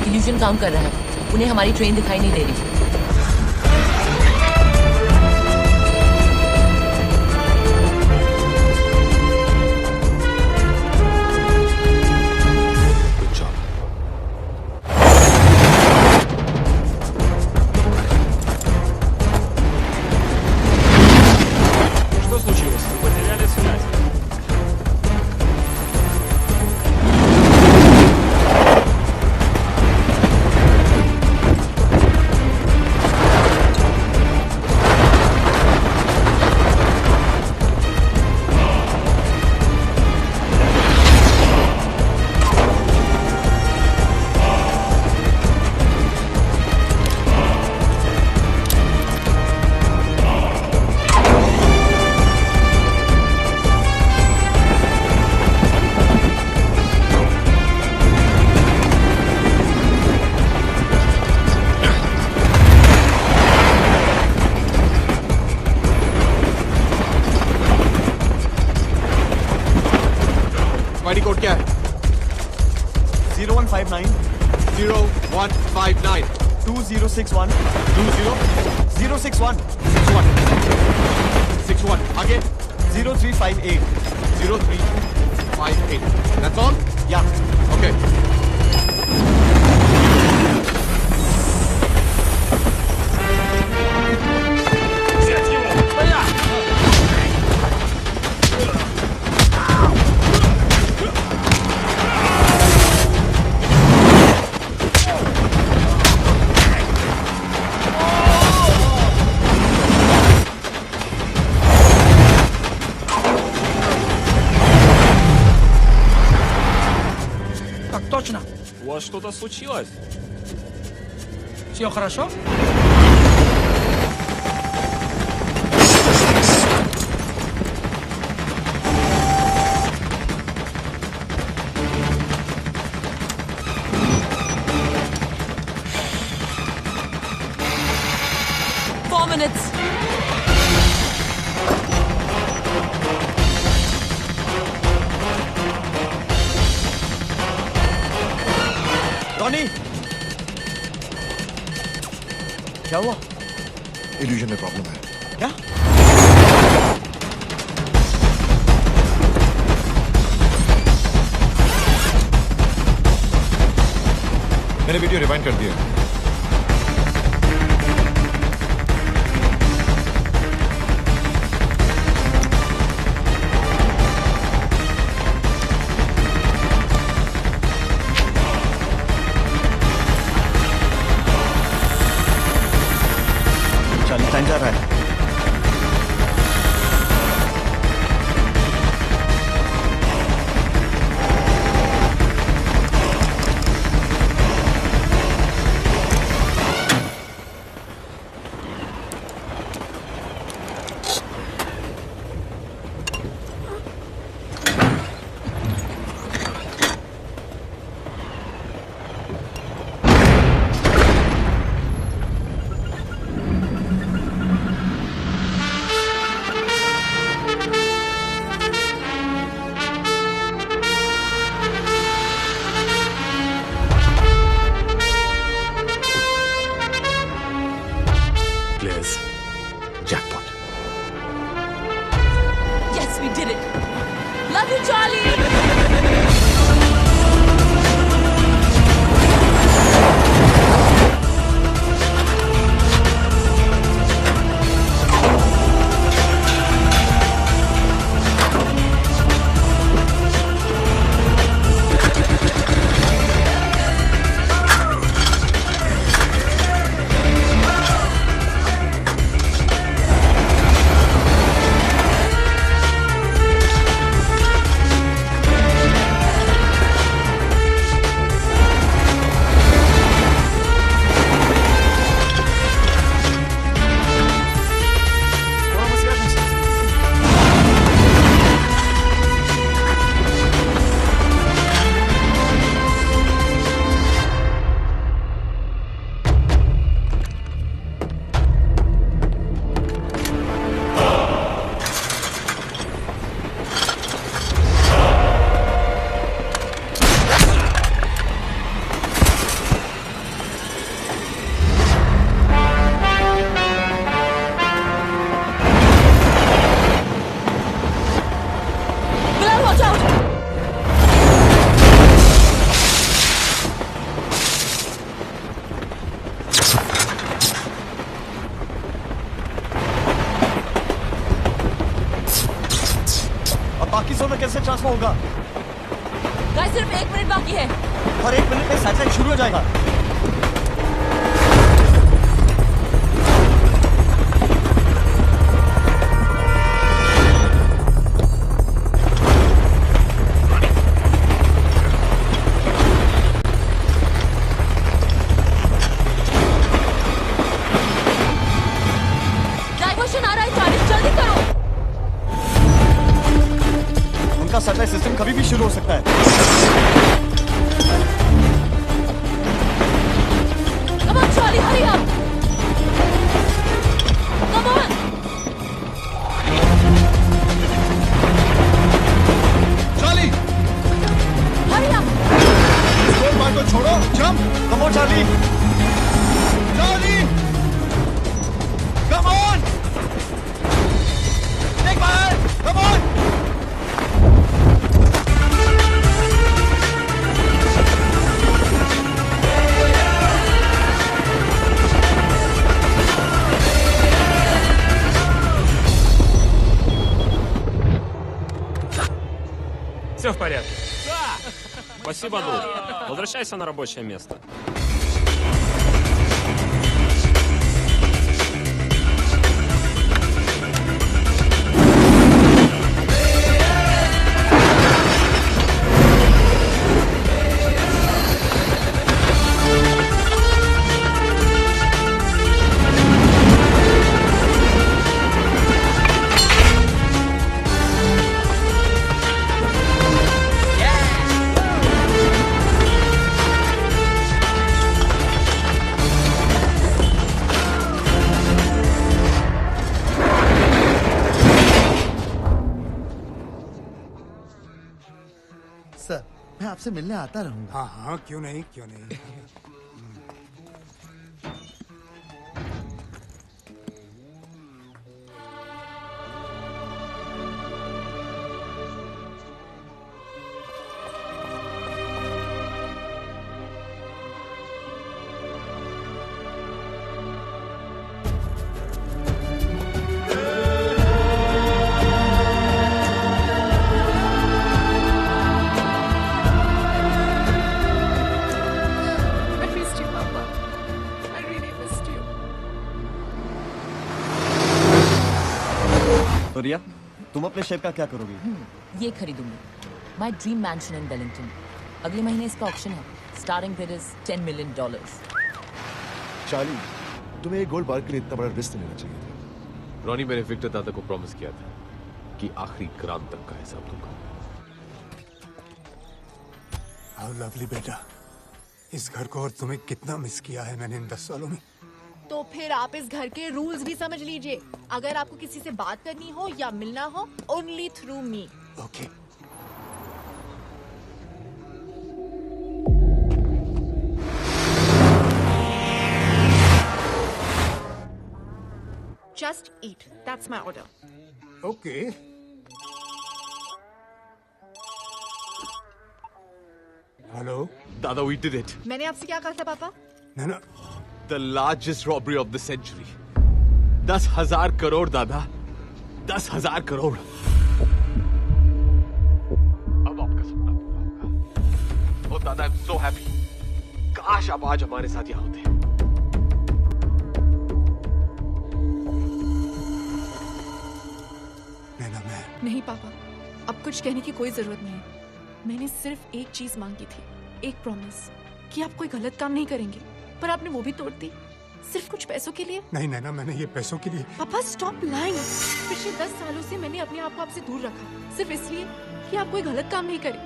इल्यूजन काम कर रहा है। उन्हें हमारी ट्रेन दिखाई नहीं दे रही। Что случилось? Вы потеряли связь. स्पाइडी कोड क्या है? 0159 0159 2061 20 61 आगे 0358 0358 That's all? Yeah. Okay. Взять его! Стоять! Так точно. У вас что-то случилось? Все хорошо? minutes. Ronnie, क्या हुआ? इल्यूजन में प्रॉब्लम है। क्या? मैंने वीडियो रिवाइंड कर दिया। चल, टाइम जा रहा है। declares jackpot. Yes, we did it. Love you, Charlie. बाकी जोन में कैसे ट्रांसफर होगा? गाइस सिर्फ 1 मिनट बाकी है। हर 1 मिनट में सैटेलाइट शुरू हो जाएगा। डाइवर्शन आ रहा है चार्ली, जल्दी करो। उनका सैटेलाइट सिस्टम कभी भी शुरू हो सकता है। Come on, Charlie, hurry up! Come on! Charlie! Hurry up! Score bar को छोड़ो, jump! Come on, Charlie! Charlie! Come on! Take my hand! Come on! Все в порядке. Спасибо, друг. Возвращайся на рабочее место. Sir, मैं आपसे मिलने आता रहूंगा। हाँ हाँ, क्यों नहीं, क्यों नहीं। तो रिया, तुम अपने शेयर का क्या करोगी? ये खरीदूंगी। My dream mansion in Wellington. अगले महीने इसका ऑक्शन है। Starting bid is $10 million। Charlie, तुम्हें एक गोल्ड बार के लिए इतना बड़ा रिस्क लेना चाहिए था। रॉनी, मैंने विक्टर दादा को प्रॉमिस किया था कि आखिरी ग्राम तक का हिसाब दूंगा। हाउ लवली बेटा, इस घर को और तुम्हें कितना मिस किया है मैंने इन 10 सालों में। तो फिर आप इस घर के रूल्स भी समझ लीजिए। अगर आपको किसी से बात करनी हो या मिलना हो, only through me. Okay. Just eat. That's my order. Okay. Hello? Dada, we did it. मैंने आपसे क्या कहा था पापा? No. The largest robbery of the century. 10,000 crore दादा. 10,000 करोड़. अब आपका सपना पूरा होगा. Oh दादा, I'm so happy. काश आप आज हमारे साथ यहाँ होते. नहीं पापा, अब कुछ कहने की कोई जरूरत नहीं है। मैंने सिर्फ एक चीज मांगी थी, एक प्रॉमिस कि आप कोई गलत काम नहीं करेंगे, पर आपने वो भी तोड़ दी सिर्फ कुछ पैसों के लिए। नहीं नैना, मैंने ये पैसों के लिए। पापा स्टॉप लाइंग। पिछले 10 सालों से मैंने अपने आप को आपसे दूर रखा सिर्फ इसलिए कि आप कोई गलत काम नहीं करें।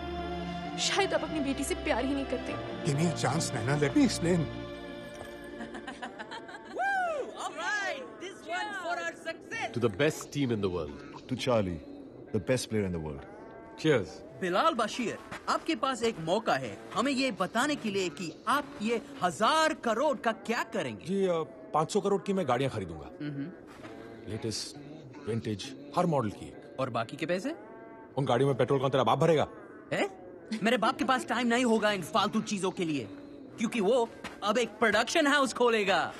शायद आप अपनी बेटी से प्यार ही नहीं करते। Give me a chance, Naina. Let me explain. To the best team in the world. To Charlie, the best player in the world. Cheers. Bilal Bashir, आपके पास एक मौका है हमें ये बताने के लिए कि आप ये 1000 करोड़ का क्या करेंगे। जी 500 करोड़ की मैं गाड़ियां खरीदूंगा। लेटेस्ट, विंटेज, हर मॉडल की। और बाकी के पैसे? उन गाड़ियों में पेट्रोल कौन तेरा बाप भरेगा? है? मेरे बाप के पास टाइम नहीं होगा इन फालतू चीजों के लिए, क्योंकि वो अब एक प्रोडक्शन हाउस खोलेगा।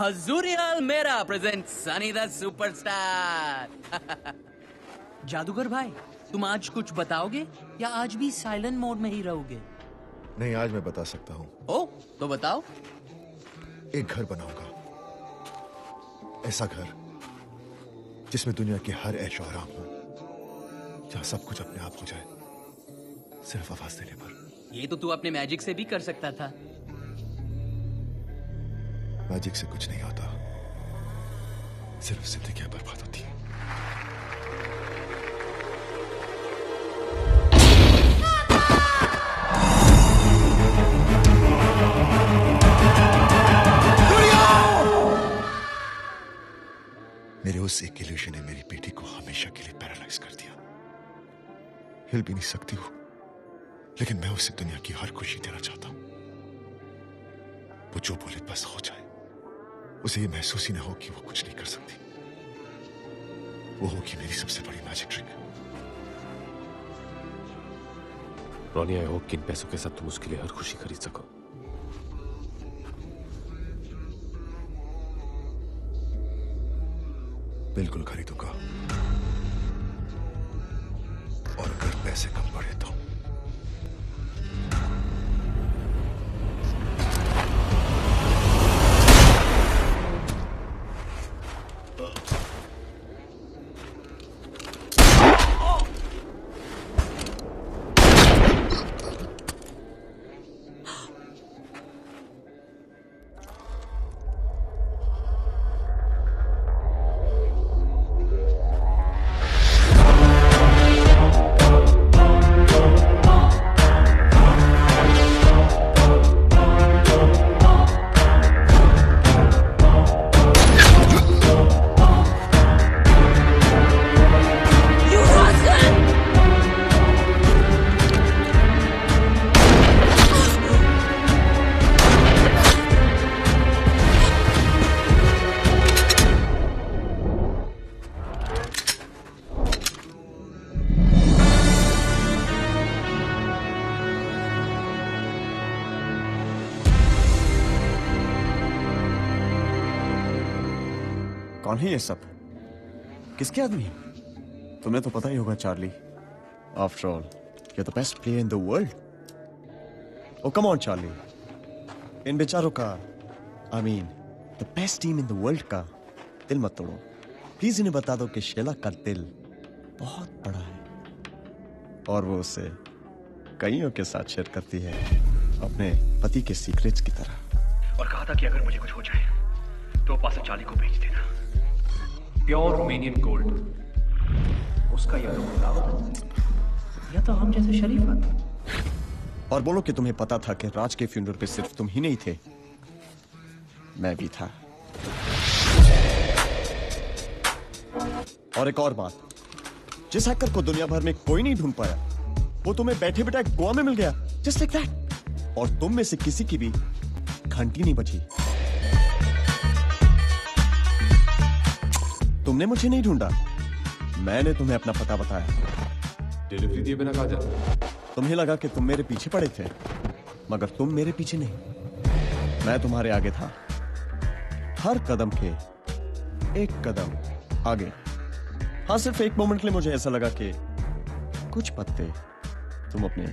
हजूरियल मेरा प्रेजेंट सनी द सुपरस्टार। जादूगर भाई, तुम आज कुछ बताओगे या आज भी साइलेंट मोड में ही रहोगे? नहीं, आज मैं बता सकता हूँ। ओ, तो बताओ। एक घर बनाऊंगा, ऐसा घर जिसमें दुनिया के हर ऐशो आराम हो, जहाँ सब कुछ अपने आप हो जाए, सिर्फ आवाज देने पर। ये तो तू अपने मैजिक से भी कर सकता था। मैजिक से कुछ नहीं होता, सिर्फ जिंदगियां बर्बाद होती है। मेरे उस एक इल्यूशन ने मेरी बेटी को हमेशा के लिए पैरालाइज कर दिया। हिल भी नहीं सकती हो, लेकिन मैं उसे दुनिया की हर खुशी देना चाहता हूं। वो जो बोले बस हो जाए, उसे ये महसूस ही ना हो कि वो कुछ नहीं कर सकती। वो होगी मेरी सबसे बड़ी magic trick. Ronnie, I hope कि इन पैसों के साथ तुम उसके लिए हर खुशी खरीद सको। बिल्कुल खरीदूंगा, और अगर पैसे कम पड़े तो। कौन है ये सब? किसके आदमी? तुम्हें तो पता ही होगा Charlie. After all, you're the best player in the world. Oh, come on, Charlie. इन बेचारों का, I mean, the best team in the world का दिल मत तोड़ो। प्लीज इन्हें बता दो कि शेला का दिल बहुत बड़ा है और वो उसे कईयों के साथ शेयर करती है, अपने पति के सीक्रेट्स की तरह। और कहा था कि अगर मुझे कुछ हो जाए तो पास चार्ली को भेज देना। प्योर रोमेनियन गोल्ड, उसका या तो बताओ या तो हम जैसे शरीफ आदमी। और बोलो कि तुम्हें पता था कि राज के फ्यूनरल पे सिर्फ तुम ही नहीं थे, मैं भी था। और एक और बात, जिस हैकर को दुनिया भर में कोई नहीं ढूंढ पाया, वो तुम्हें बैठे बैठे गोवा में मिल गया, जस्ट लाइक दैट। और तुम में से किसी की भी घंटी नहीं बची। तुमने मुझे नहीं ढूंढा, मैंने तुम्हें अपना पता बताया। डिलीवरी दिए बिना कहा जाता? तुम्हें लगा कि तुम मेरे पीछे पड़े थे, मगर तुम मेरे पीछे नहीं, मैं तुम्हारे आगे था। हर कदम के एक कदम आगे। हाँ, सिर्फ एक मोमेंट के लिए मुझे ऐसा लगा कि कुछ पत्ते तुम अपने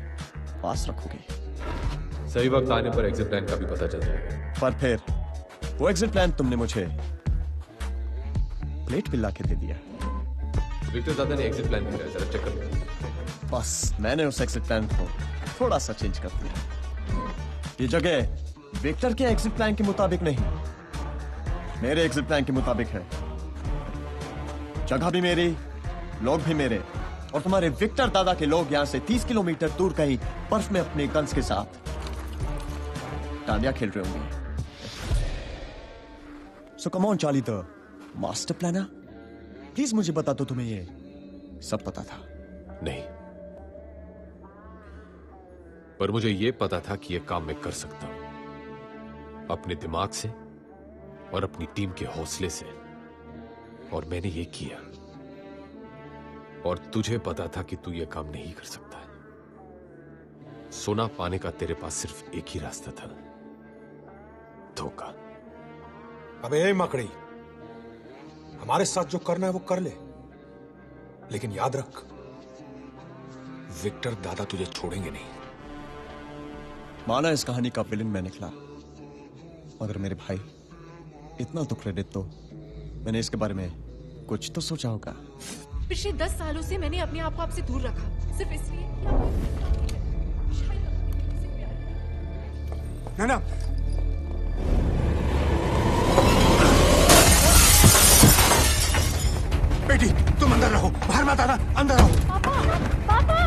पास रखोगे। सही वक्त आने पर एग्जिट प्लान का भी पता चल जाएगा। पर फिर वो एग्जिट प्लान तुमने मुझे प्लेट पिला के दे दिया। विक्टर दादा ने एग्जिट प्लान दिया, जरा चेक कर लो। बस मैंने उस एग्जिट प्लान को थोड़ा सा चेंज कर दिया। ये जगह विक्टर के एग्जिट प्लान के मुताबिक नहीं, मेरे एग्जिट प्लान के मुताबिक है। जगह भी मेरी, लोग भी मेरे, और तुम्हारे विक्टर दादा के लोग यहां से 30 किलोमीटर दूर कहीं बर्फ में अपने गन्स के साथ टांडिया खेल रहे होंगे। So come on Charlie, the master planner, please मुझे बता दो, तुम्हें ये सब पता था? नहीं, पर मुझे यह पता था कि यह काम मैं कर सकता हूं अपने दिमाग से और अपनी टीम के हौसले से, और मैंने ये किया। और तुझे पता था कि तू यह काम नहीं कर सकता है। सोना पाने का तेरे पास सिर्फ एक ही रास्ता था, धोखा। अबे ए मकड़ी, हमारे साथ जो करना है वो कर ले, लेकिन याद रख, विक्टर दादा तुझे छोड़ेंगे नहीं। माना इस कहानी का विलन मैं निकला, मगर मेरे भाई, इतना तो क्रेडिट तो मैंने इसके बारे में कुछ तो सोचा होगा। पिछले 10 सालों से मैंने अपने आप को आपसे दूर रखा, सिर्फ इसलिए ना। बेटी, तुम अंदर रहो, बाहर मत आना, अंदर रहो। पापा, पापा।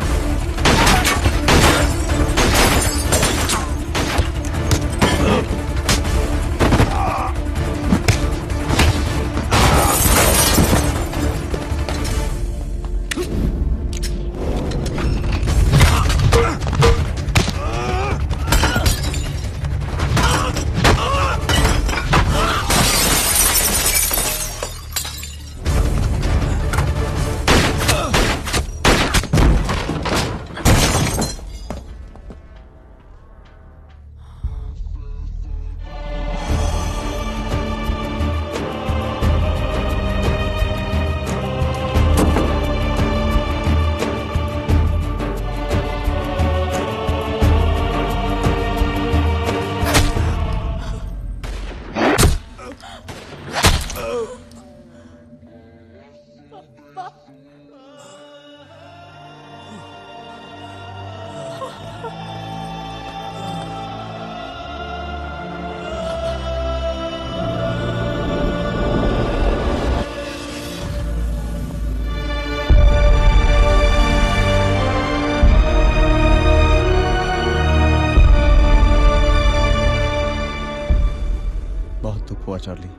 चार्ली,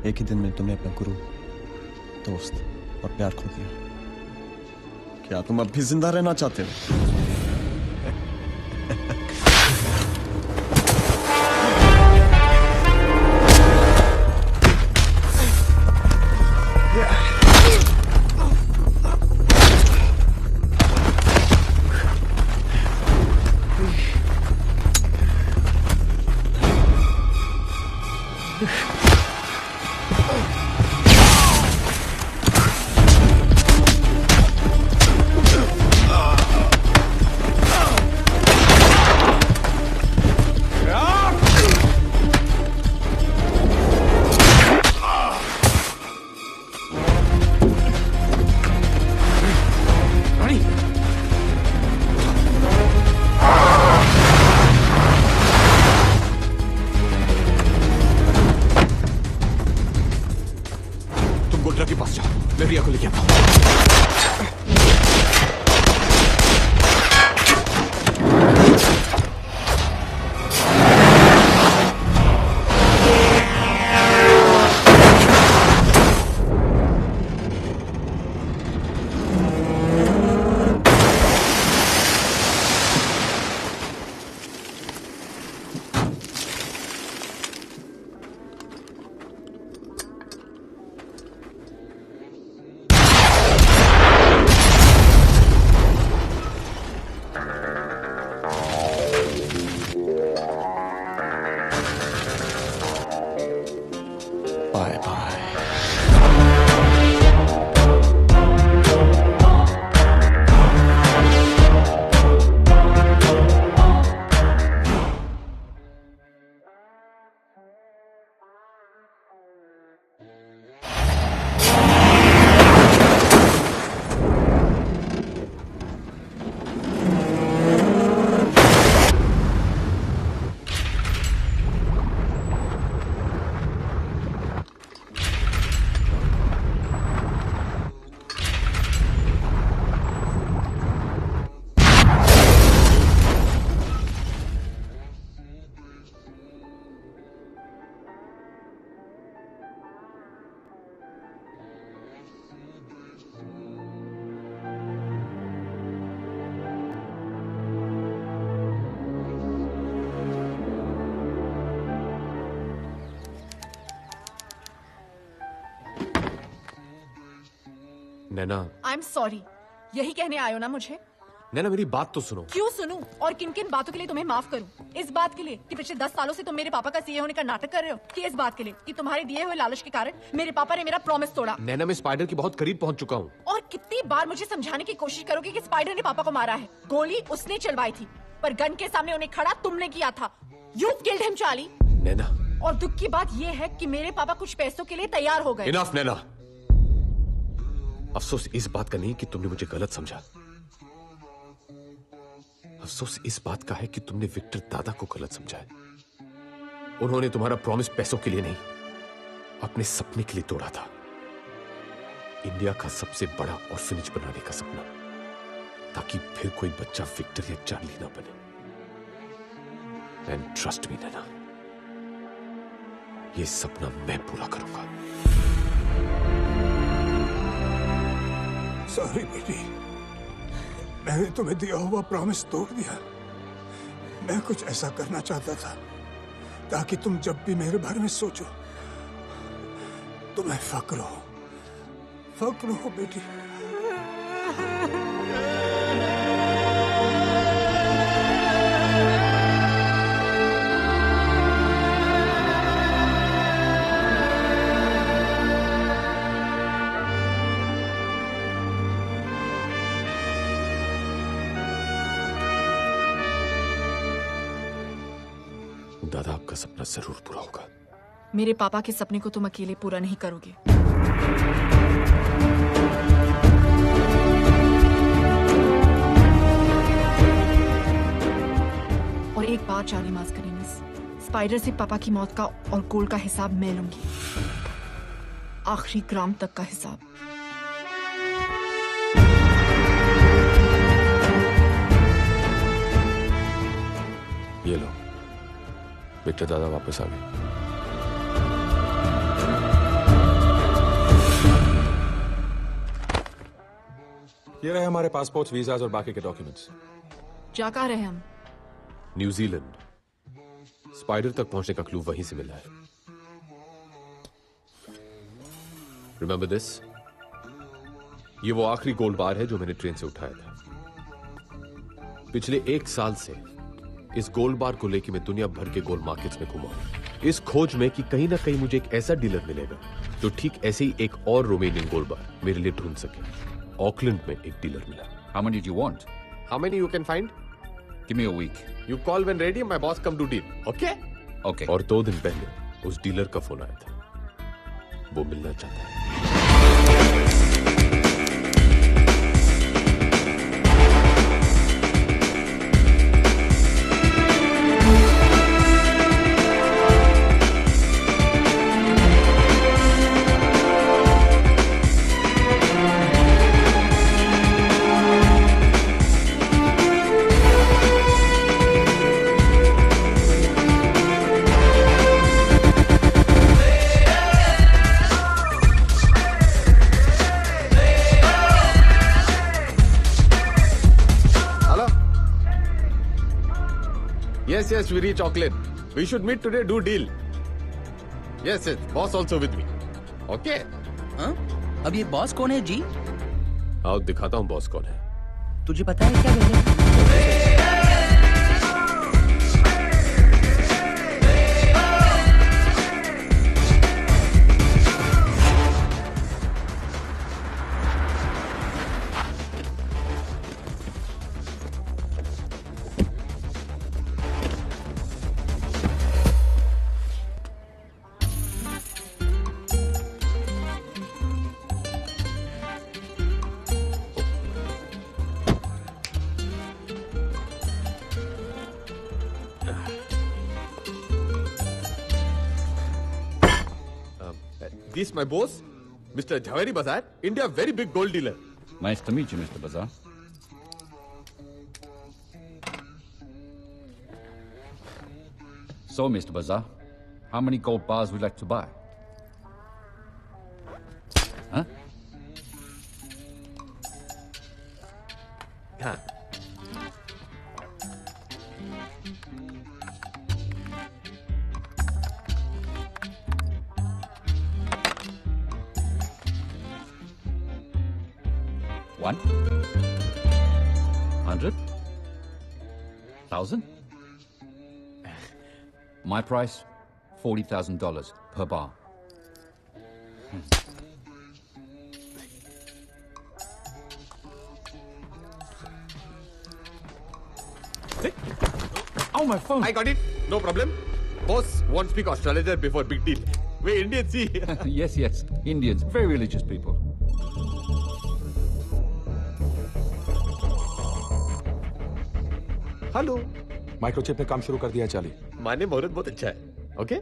एक ही दिन में तुमने अपना गुरु, दोस्त और प्यार खो दिया। क्या तुम अब भी जिंदा रहना चाहते हो? नैना, आई एम सॉरी, यही कहने आयो ना मुझे? नैना मेरी बात तो सुनो। क्यों सुनूं? और किन किन बातों के लिए तुम्हें माफ करूं? इस बात के लिए कि पिछले 10 सालों से तुम मेरे पापा का सीए होने का नाटक कर रहे हो, कि इस बात के लिए कि तुम्हारे दिए हुए लालच के कारण मेरे पापा ने मेरा प्रॉमिस तोड़ा? नैना, मैं स्पाइडर के बहुत करीब पहुंच चुका हूँ। और कितनी बार मुझे समझाने की कोशिश करोगे कि स्पाइडर ने पापा को मारा है? गोली उसने चलवाई थी, पर गन के सामने उन्हें खड़ा तुमने किया था। You killed him Charlie. Naina, और दुख की बात ये है कि मेरे पापा कुछ पैसों के लिए तैयार हो गए। इनफ नैना। अफसोस इस बात का नहीं कि तुमने मुझे गलत समझा, अफसोस इस बात का है कि तुमने विक्टर दादा को गलत समझा है। उन्होंने तुम्हारा प्रॉमिस पैसों के लिए नहीं, अपने सपने के लिए तोड़ा था। इंडिया का सबसे बड़ा ऑर्फनेज बनाने का सपना, ताकि फिर कोई बच्चा विक्टर या चार्ली ना बने। एंड ट्रस्ट मी नैना, ये सपना मैं पूरा करूंगा। सॉरी बेटी, मैंने तुम्हें दिया हुआ प्रॉमिस तोड़ दिया। मैं कुछ ऐसा करना चाहता था ताकि तुम जब भी मेरे बारे में सोचो तुम्हें फक्र हो बेटी। दादा, आपका सपना जरूर पूरा होगा। मेरे पापा के सपने को तुम अकेले पूरा नहीं करोगे। और एक बात चार्ली मास्करीनिस, स्पाइडर से पापा की मौत का और गोल्ड का हिसाब मैं लूंगी, आखिरी ग्राम तक का हिसाब। ये लो, विक्टर दादा वापस आ गए। ये रहे हमारे पासपोर्ट, वीजाज और बाकी के डॉक्यूमेंट्स। जा कहाँ रहे हम? न्यूजीलैंड। स्पाइडर तक पहुंचने का क्लू वहीं से मिला है। Remember this? ये वो आखिरी गोल्ड बार है जो मैंने ट्रेन से उठाया था। पिछले 1 साल से इस गोल्ड बार को लेकर मैं दुनिया भर के गोल्ड मार्केट्स में घुमा हूं, इस खोज में कि कहीं ना कहीं मुझे एक ऐसा डीलर मिलेगा जो ठीक ऐसे ही एक और रोमेनियन गोल्ड बार मेरे लिए ढूंढ सके। ऑकलैंड में एक डीलर मिला। How many do you want? How many you can find? Give me a week. You call when ready, my boss come to deal. Okay? Okay. और 2 दिन पहले उस डीलर का फोन आया था, वो मिलना चाहता है। Yes, we reach Auckland. We should meet today, do deal. Yes, boss also with me. Okay? हाँ? अब ये बॉस कौन है जी? आओ दिखाता हूँ बॉस कौन है। तुझे पता है क्या पहले? He's my boss, Mr. Jhaveri Bazaar, India very big gold dealer. Nice to meet you, Mr. Bazaar. So, Mr. Bazaar, how many gold bars would you like to buy? Huh? Huh. One? 100? 1,000? My price, $40,000 per bar. Oh, my phone. I got it. No problem. Boss won't speak astrologer before big deal. We Indians see. Yes, yes. Indians, very religious people. Hello. Microchip ने काम शुरू कर दिया Charlie. माने मुहूर्त बहुत अच्छा है। ओके?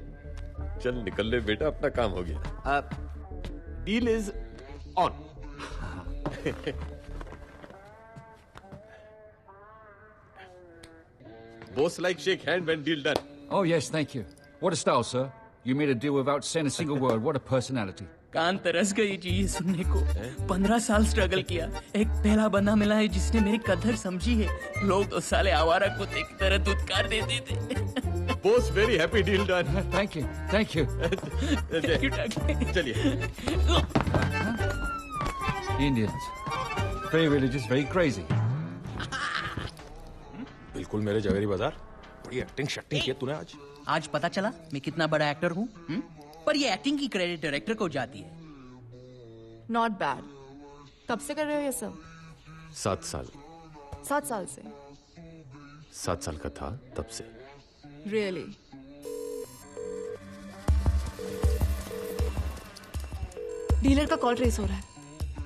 चल निकल ले बेटा, अपना काम हो गया। Deal is on. Boss like shake hand when deal done. Oh, yes, thank you. What a style, sir. You made a deal without saying a single word. What a personality. कान तरस गई जी ये सुनने को। 15 साल स्ट्रगल किया, एक पहला बंदा मिला है जिसने मेरी कदर समझी है। लोग तो साले आवारा कुत्ते की तरह दुत्कार देते थे। Boss very happy deal done. Thank you, thank you. Thank you, चलिए। Indians, very religious, very crazy. बिल्कुल मेरे जवेरी बाजार। बड़ी एक्टिंग शक्टिंग की तूने आज। आज पता चला मैं कितना बड़ा एक्टर हूँ। पर ये एक्टिंग की क्रेडिट डायरेक्टर को जाती है। Not bad. कब से कर रहे हो ये सब? 7 साल। 7 साल से? 7 साल का था तब से। रियली? डीलर का कॉल ट्रेस हो रहा है।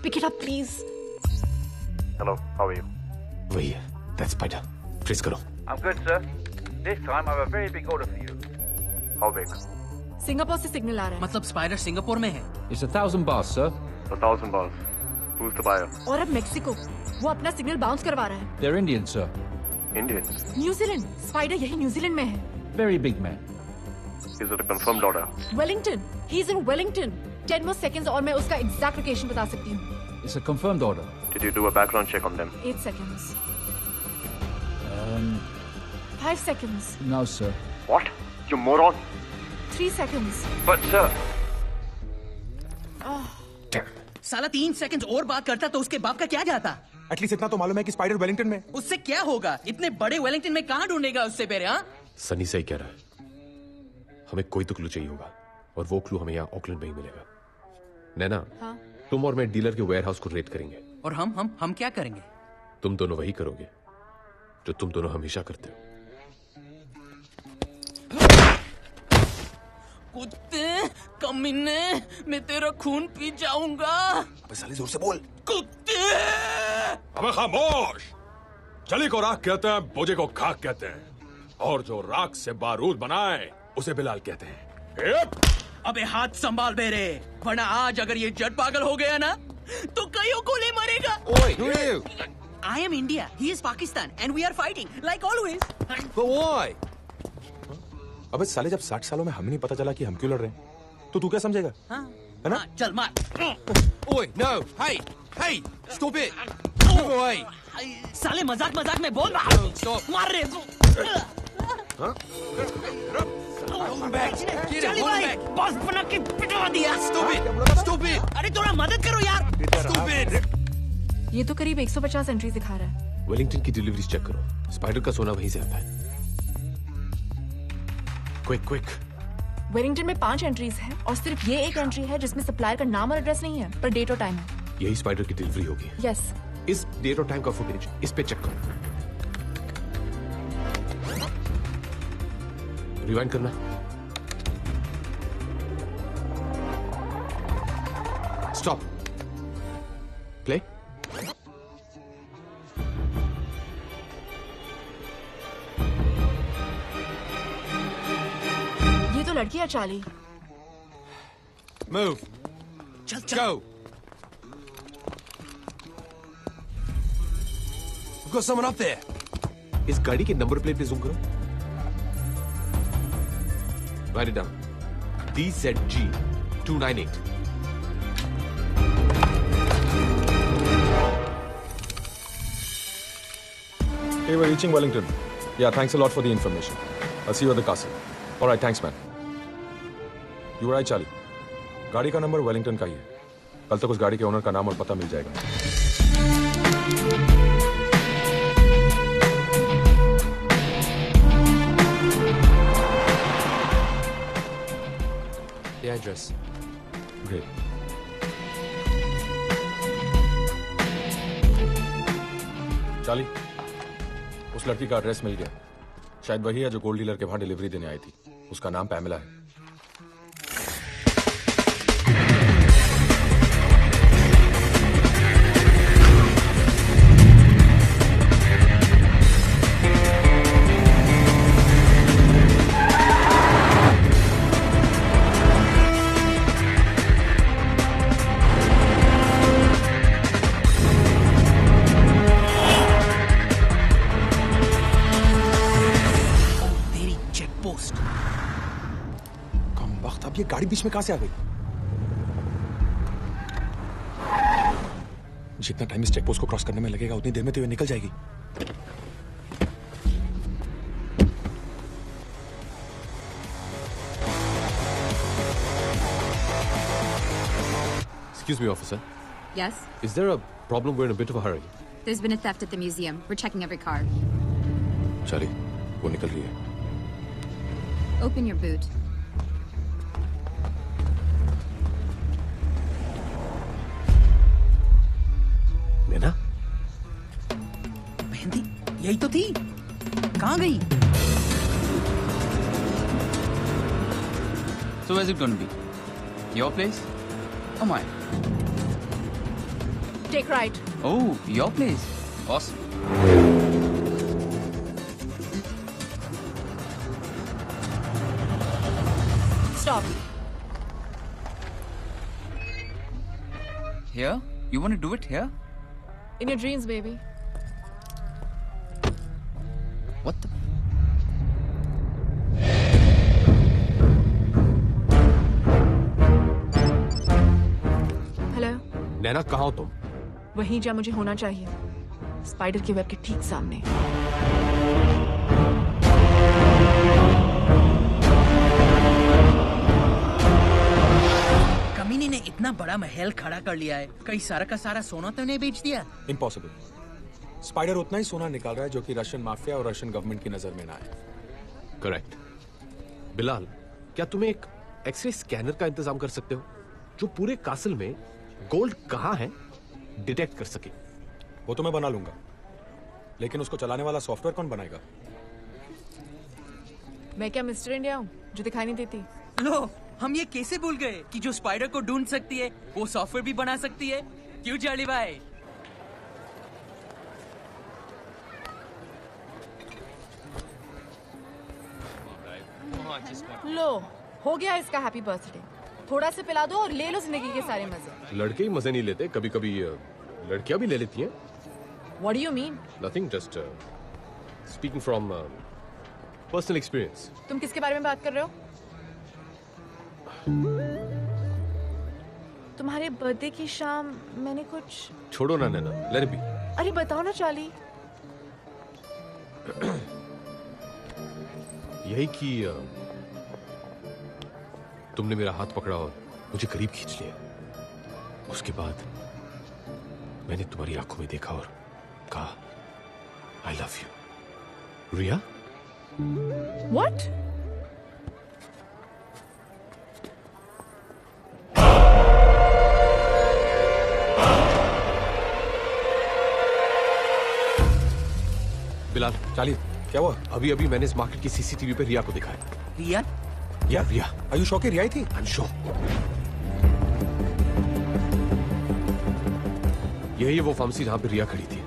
Pick it up please. Hello, how are you? वही है। That's Spider. ट्रेस करो। I'm good, sir. This time I have a very big order for you. How big? Singapore से signal आ रहा है। मतलब स्पाइडर सिंगापुर में है? It's 1,000 bars, sir. 1,000 bars. Who's the buyer? और अब मेक्सिको, वो अपना सिग्नल बाउंस करवा रहा है। They're Indian, sir. Indian. New Zealand, spider यही न्यूजीलैंड में है। Very big man. Is it a confirmed order? Wellington, he is in Wellington. 10 more seconds और मैं उसका एग्जैक्ट लोकेशन बता सकती हूँ। It's a confirmed order. Did you do a background check on them? 8 seconds. 5 seconds. No, sir. What? You moron! 3 seconds. But sir. साला 3 second और बात करता तो उसके बाप का क्या जाता? एटलीस्ट इतना तो मालूम है कि स्पाइडर वेलिंगटन में। उससे क्या होगा? इतने बड़े वेलिंगटन में कहाँ ढूंढेगा उससे पहले? हाँ? सनी सही कह रहा है। हमें कोई तो क्लू चाहिए होगा और वो क्लू हमें यहाँ ऑकलैंड में ही मिलेगा। नैना, हाँ? तुम और मैं डीलर के वेयर हाउस को रेड करेंगे। और हम क्या करेंगे? तुम दोनों वही करोगे जो तुम दोनों हमेशा करते हो। कुत्ते, कमीने, मैं तेरा खून पी जाऊंगा। अबे साले जोर से बोल। कुत्ते! अबे खामोश। चली को राख कहते हैं, बोझे को खाक कहते हैं, और जो राख से बारूद बनाए उसे बिलाल कहते हैं। अबे हाथ संभाल बेरे, वरना आज अगर ये जट पागल हो गया ना, तो कईयों को ले मरेगा। I am India, he is Pakistan, and we are fighting like always. But why? अबे साले जब 60 सालों में हमें नहीं पता चला कि हम क्यों लड़ रहे हैं, तो तू क्या समझेगा? हाँ? है ना? चल मार। Oi, no, hey, stop it. Move away. साले मजाक में बोल रहा। मार रहे तू। चली भाई, बॉस बना के पिटवा दिया। Stop it. अरे थोड़ा मदद करो यार। Stop it. ये तो करीब 150 एंट्रीज दिखा रहा है। वेलिंगटन की डिलीवरीज चेक करो। स्पाइडर का सोना वहीं से आता है। क्विक। वेलिंगटन में 5 एंट्रीज हैं और सिर्फ ये एक एंट्री है जिसमें सप्लायर का नाम और एड्रेस नहीं है, पर डेट और टाइम है। यही स्पाइडर की डिलीवरी होगी। यस। इस डेट और टाइम का फुटेज इस पे चेक करो। रिवाइंड करना। स्टॉप। प्ले। ये तो लड़की है चार्ली। Move. चल चल। Go. We've got someone up there. इस गाड़ी के नंबर प्लेट पे जूम करो। Write it down. DZG 298. Hey, we're reaching Wellington. Yeah, thanks a lot for the information. I'll see you at the castle. All right, thanks, man. You were right, Charlie. गाड़ी का number Wellington का ही है। कल तक उस गाड़ी के owner का नाम और पता मिल जाएगा। The address. Great. चार्ली, उस लड़की का एड्रेस मिल गया। शायद वही है जो गोल्ड डीलर के वहां डिलीवरी देने आई थी। उसका नाम पैमेला है। अब ये गाड़ी बीच में कहां से आ गई? जितना टाइम इस चेक पोस्ट को क्रॉस करने में लगेगा उतनी देर में तो ये निकल जाएगी। Excuse me, officer. Yes? Is there a problem? We're in a bit of a hurry. There's been a theft at the museum. We're checking every car. Charlie, वो निकल रही है। Open your boot. नैना? मेहंदी यही तो थी। कहाँ गई? So where's it going to be? Your place or mine? Take right. Oh, your place. Awesome. Stop. Here? You want to do it here? In your dreams, baby. What the? Hello. Naina, कहाँ हो तुम? वहीं जहाँ मुझे होना चाहिए, spider के web के ठीक सामने। कमीने ने इतना बड़ा महल खड़ा कर लिया है, कहीं सारा का सारा सोना तो नहीं बेच दिया? इम्पॉसिबल। स्पाइडर उतना ही सोना निकाल रहा है जो कि रशियन माफिया और रशियन गवर्नमेंट की नजर में ना आए। करेक्ट। बिलाल, क्या तुम्हें एक एक्सरे स्कैनर का इंतजाम कर सकते हो जो पूरे कासल में गोल्ड कहाँ है डिटेक्ट कर सके? वो तो मैं बना लूंगा, लेकिन उसको चलाने वाला सॉफ्टवेयर कौन बनाएगा? मैं क्या मिस्टर इंडिया हूँ जो दिखाई नहीं देती? लो, हम ये कैसे भूल गए कि जो स्पाइडर को ढूंढ सकती है वो सॉफ्टवेयर भी बना सकती है। क्यों चार्ली भाई? लो, हो गया इसका हैप्पी बर्थडे। थोड़ा से पिला दो और ले लो जिंदगी के सारे मजे। लड़के ही मजे नहीं लेते, कभी कभी लड़कियां भी ले लेती हैं। What do you mean? Nothing, just speaking from personal experience. तुम किसके बारे में बात कर रहे हो? तुम्हारे बर्थडे की शाम मैंने कुछ। छोड़ो ना नैना, let it be. अरे बताओ ना चार्ली। यही कि तुमने मेरा हाथ पकड़ा और मुझे करीब खींच लिया। उसके बाद मैंने तुम्हारी आंखों में देखा और कहा, I love you. Riya? What? Bilal, Charlie, क्या हुआ? अभी मैंने इस मार्केट की सीसीटीवी पे रिया को दिखाया। रिया? या रिया। Are you sure कि रिया ही थी? I'm sure. यही वो फार्मेसी जहां पे रिया खड़ी थी।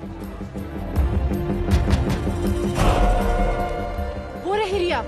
वो रही रिया।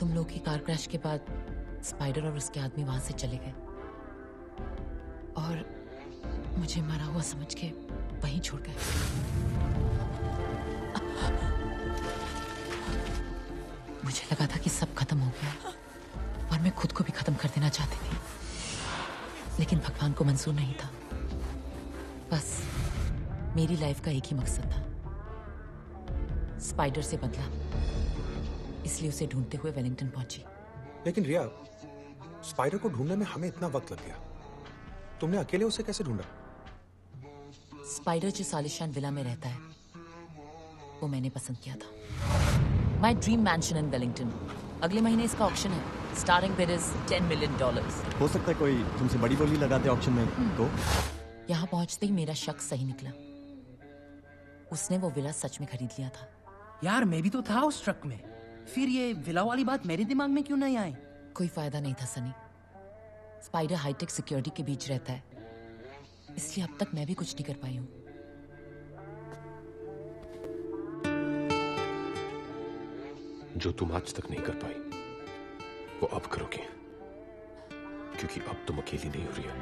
तुम लोग की कार क्रैश के बाद स्पाइडर और उसके आदमी वहां से चले गए और मुझे मरा हुआ समझ के वहीं छोड़ गए। मुझे लगा था कि सब खत्म हो गया और मैं खुद को भी खत्म कर देना चाहती थी, लेकिन भगवान को मंजूर नहीं था। बस मेरी लाइफ का एक ही मकसद था, स्पाइडर से बदला, इसलिए उसे ढूंढते हुए वेलिंगटन पहुंची। लेकिन रिया, स्पाइडर को ढूंढने में हमें इतना वक्त लग गया, तुमने अकेले उसे कैसे ढूंढा? स्पाइडर जो सालिशान विला में रहता है वो मैंने पसंद किया था। माई ड्रीम मैंशन इन वेलिंगटन। अगले महीने इसका ऑक्शन है। Starting bid is $10 million। हो सकता है कोई तुमसे बड़ी बोली लगाते ऑक्शन में तो? यहाँ पहुंचते ही मेरा शक सही निकला, उसने वो विला सच में खरीद लिया था। यार मैं भी तो था उस ट्रक में, फिर ये विला वाली बात मेरे दिमाग में क्यों नहीं आई? कोई फायदा नहीं था सनी। स्पाइडर हाईटेक सिक्योरिटी के बीच रहता है, इसलिए अब तक मैं भी कुछ नहीं कर पाई हूँ। जो तुम आज तक नहीं कर पाई वो अब करोगे, क्योंकि अब तुम अकेली नहीं हो रही हो।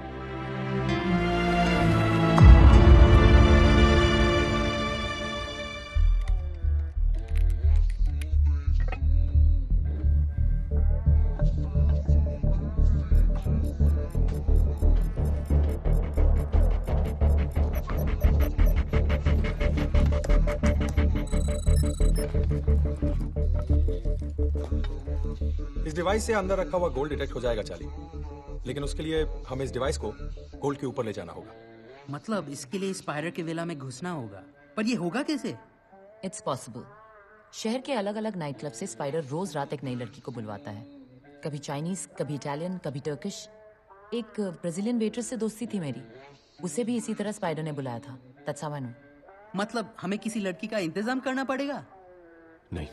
इस डिवाइस से अंदर रखा हुआ गोल्ड डिटेक्ट हो जाएगा चाली, लेकिन उसके लिए हमें इस डिवाइस को गोल्ड के ऊपर ले जाना होगा। मतलब इसके लिए स्पाइडर के विला में घुसना होगा, पर ये होगा कैसे? It's possible. शहर के अलग अलग नाइट क्लब से स्पाइडर रोज रात एक नई लड़की को बुलवाता है, कभी चाइनीज, कभी इटालियन, कभी टर्किश। एक ब्राजीलियन वेट्रेस से दोस्ती थी मेरी, उसे भी इसी तरह स्पाइडर ने बुलाया था। That's how I know. मतलब हमें किसी लड़की का इंतजाम करना पड़ेगा? नहीं,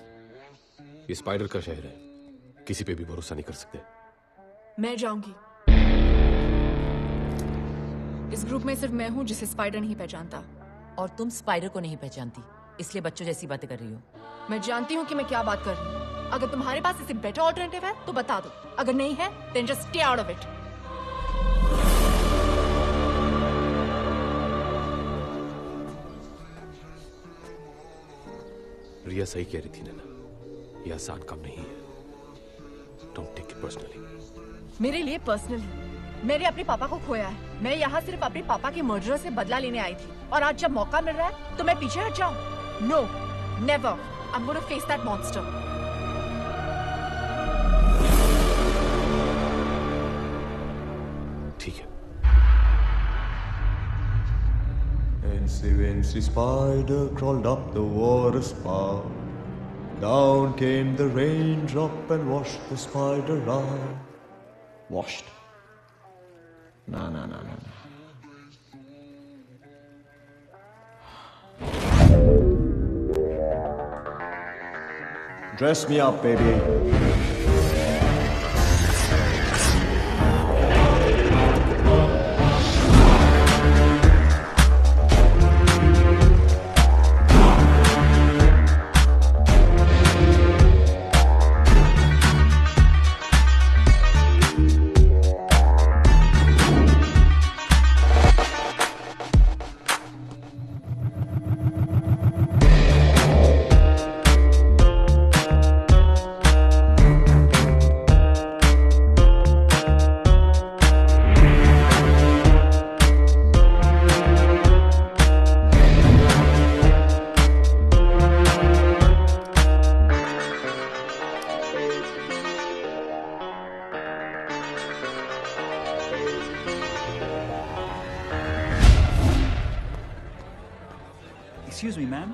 ये स्पाइडर का शहर है, किसी पे भी भरोसा नहीं कर सकते। मैं जाऊंगी। इस ग्रुप में सिर्फ मैं हूं जिसे स्पाइडर नहीं पहचानता। और तुम स्पाइडर को नहीं पहचानती, इसलिए बच्चों जैसी बातें कर रही हो। मैं जानती हूँ कि मैं क्या बात कर रही हूँ। अगर तुम्हारे पास इससे बेटर ऑल्टरनेटिव है तो बता दो, अगर नहीं है then just stay out of it. Riya सही कह रही थी नैना, ये आसान काम नहीं है। Don't take it personally. मेरे लिए पर्सनली, मैंने अपने पापा को खोया है। मैं यहाँ सिर्फ अपने पापा के मर्डर से बदला लेने आई थी, और आज जब मौका मिल रहा है तो मैं पीछे हट जाऊं? No, never. I am gonna face that monster. ठीक है। Fancy Wincy spider crawled up the water spout. Down came the raindrop and washed the spider out. Washed? No. Dress me up, baby. Excuse me, ma'am.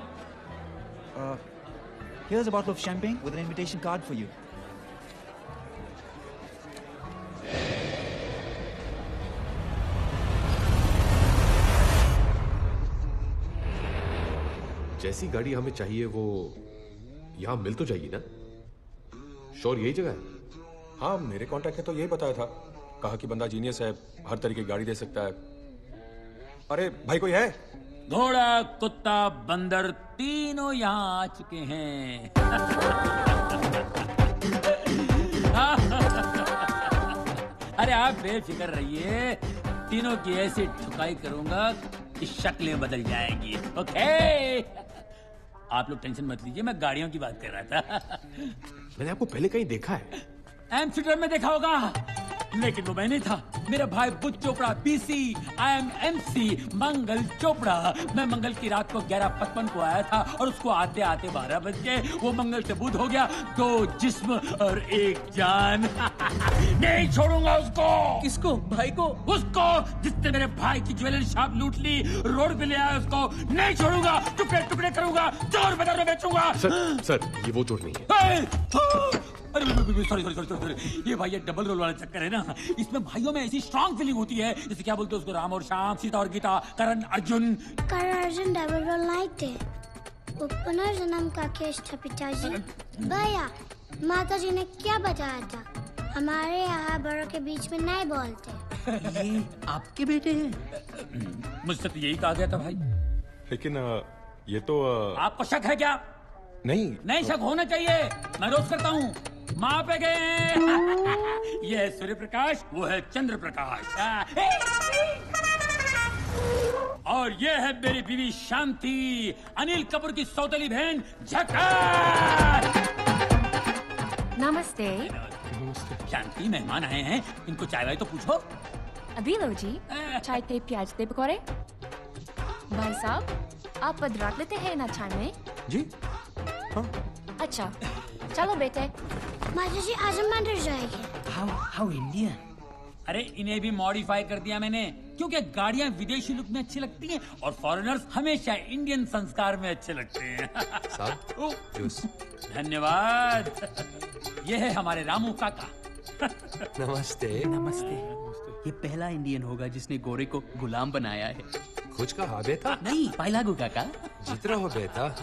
Here's a bottle of champagne with an invitation card for you. जैसी गाड़ी हमें चाहिए वो यहां मिल तो जाएगी ना? Sure यही जगह है? हाँ, मेरे कांटेक्ट ने तो यही बताया था, कहा कि बंदा जीनियस है, हर तरीके की गाड़ी दे सकता है। अरे भाई कोई है? घोड़ा, कुत्ता, बंदर तीनों यहाँ आ चुके हैं। आप बेफिक्र रहिए, तीनों की ऐसी ठुकाई करूंगा कि शक्लें बदल जाएंगी। ओके, आप लोग टेंशन मत लीजिए, मैं गाड़ियों की बात कर रहा था। मैंने आपको पहले कहीं देखा है। एम्स्टर्डम में देखा होगा, लेकिन वो मैं नहीं था। मेरा भाई Budh Chopra PC, I am MC Mangal Chopra. मैं मंगल की रात को 11:55 को आया था और उसको आते आते 12 बज गए। वो मंगल से बुध हो गया, 2 जिस्म और 1 जान। नहीं छोड़ूंगा उसको। किसको? भाई को? उसको जिसने मेरे भाई की ज्वेलरी शॉप लूट ली, रोड पे ले आया उसको नहीं छोड़ूंगा। टुकड़े टुकड़े करूंगा, चोर बाजार में बेचूंगा। सर ये वो चोर नहीं है। अरे सॉरी, ये भाई ये डबल रोल वाला चक्कर है ना। इसमें भाइयों में ऐसी स्ट्रांग फीलिंग होती है, जैसे क्या बोलते हैं उसको, राम और श्याम, सीता और गीता, करण अर्जुन। करण अर्जुन डबल रोल नहीं थे, वो पुनर्जन्म का केस था पिताजी। भैया, माता जी ने क्या बताया था? हमारे यहाँ बड़ों के बीच में नहीं बोलते। ये आपके बेटे हैं? मुझसे तो यही कहा गया था भाई। लेकिन ये तो आपको शक है क्या? नहीं शक होना चाहिए, मैं रोज करता हूँ। माँ पे गए। ये है सूर्य प्रकाश, वो है चंद्र प्रकाश, और ये है मेरी बीवी शांति, अनिल कपूर की सौतेली बहन झकास। नमस्ते। शांति, मेहमान आए हैं, इनको चाय वाय तो पूछो। अभी लो जी, चाय ते प्याज ते पकौड़े। भाई साहब, आप पधरात लेते हैं ना चाय में? जी हाँ। अच्छा, चलो बेटे। माता जी आज हम मंदिर जाएंगे। How Indian. अरे इन्हें भी मॉडिफाई कर दिया मैंने, क्योंकि गाड़ियां विदेशी लुक में अच्छी लगती हैं और फॉरेनर्स हमेशा इंडियन संस्कार में अच्छे लगते हैं। धन्यवाद। ये है हमारे रामू काका। नमस्ते। ये पहला इंडियन होगा जिसने गोरे को गुलाम बनाया है। कुछ कहा बेटा? नहीं, पाइलागू काका। जीत रहा हो बेटा।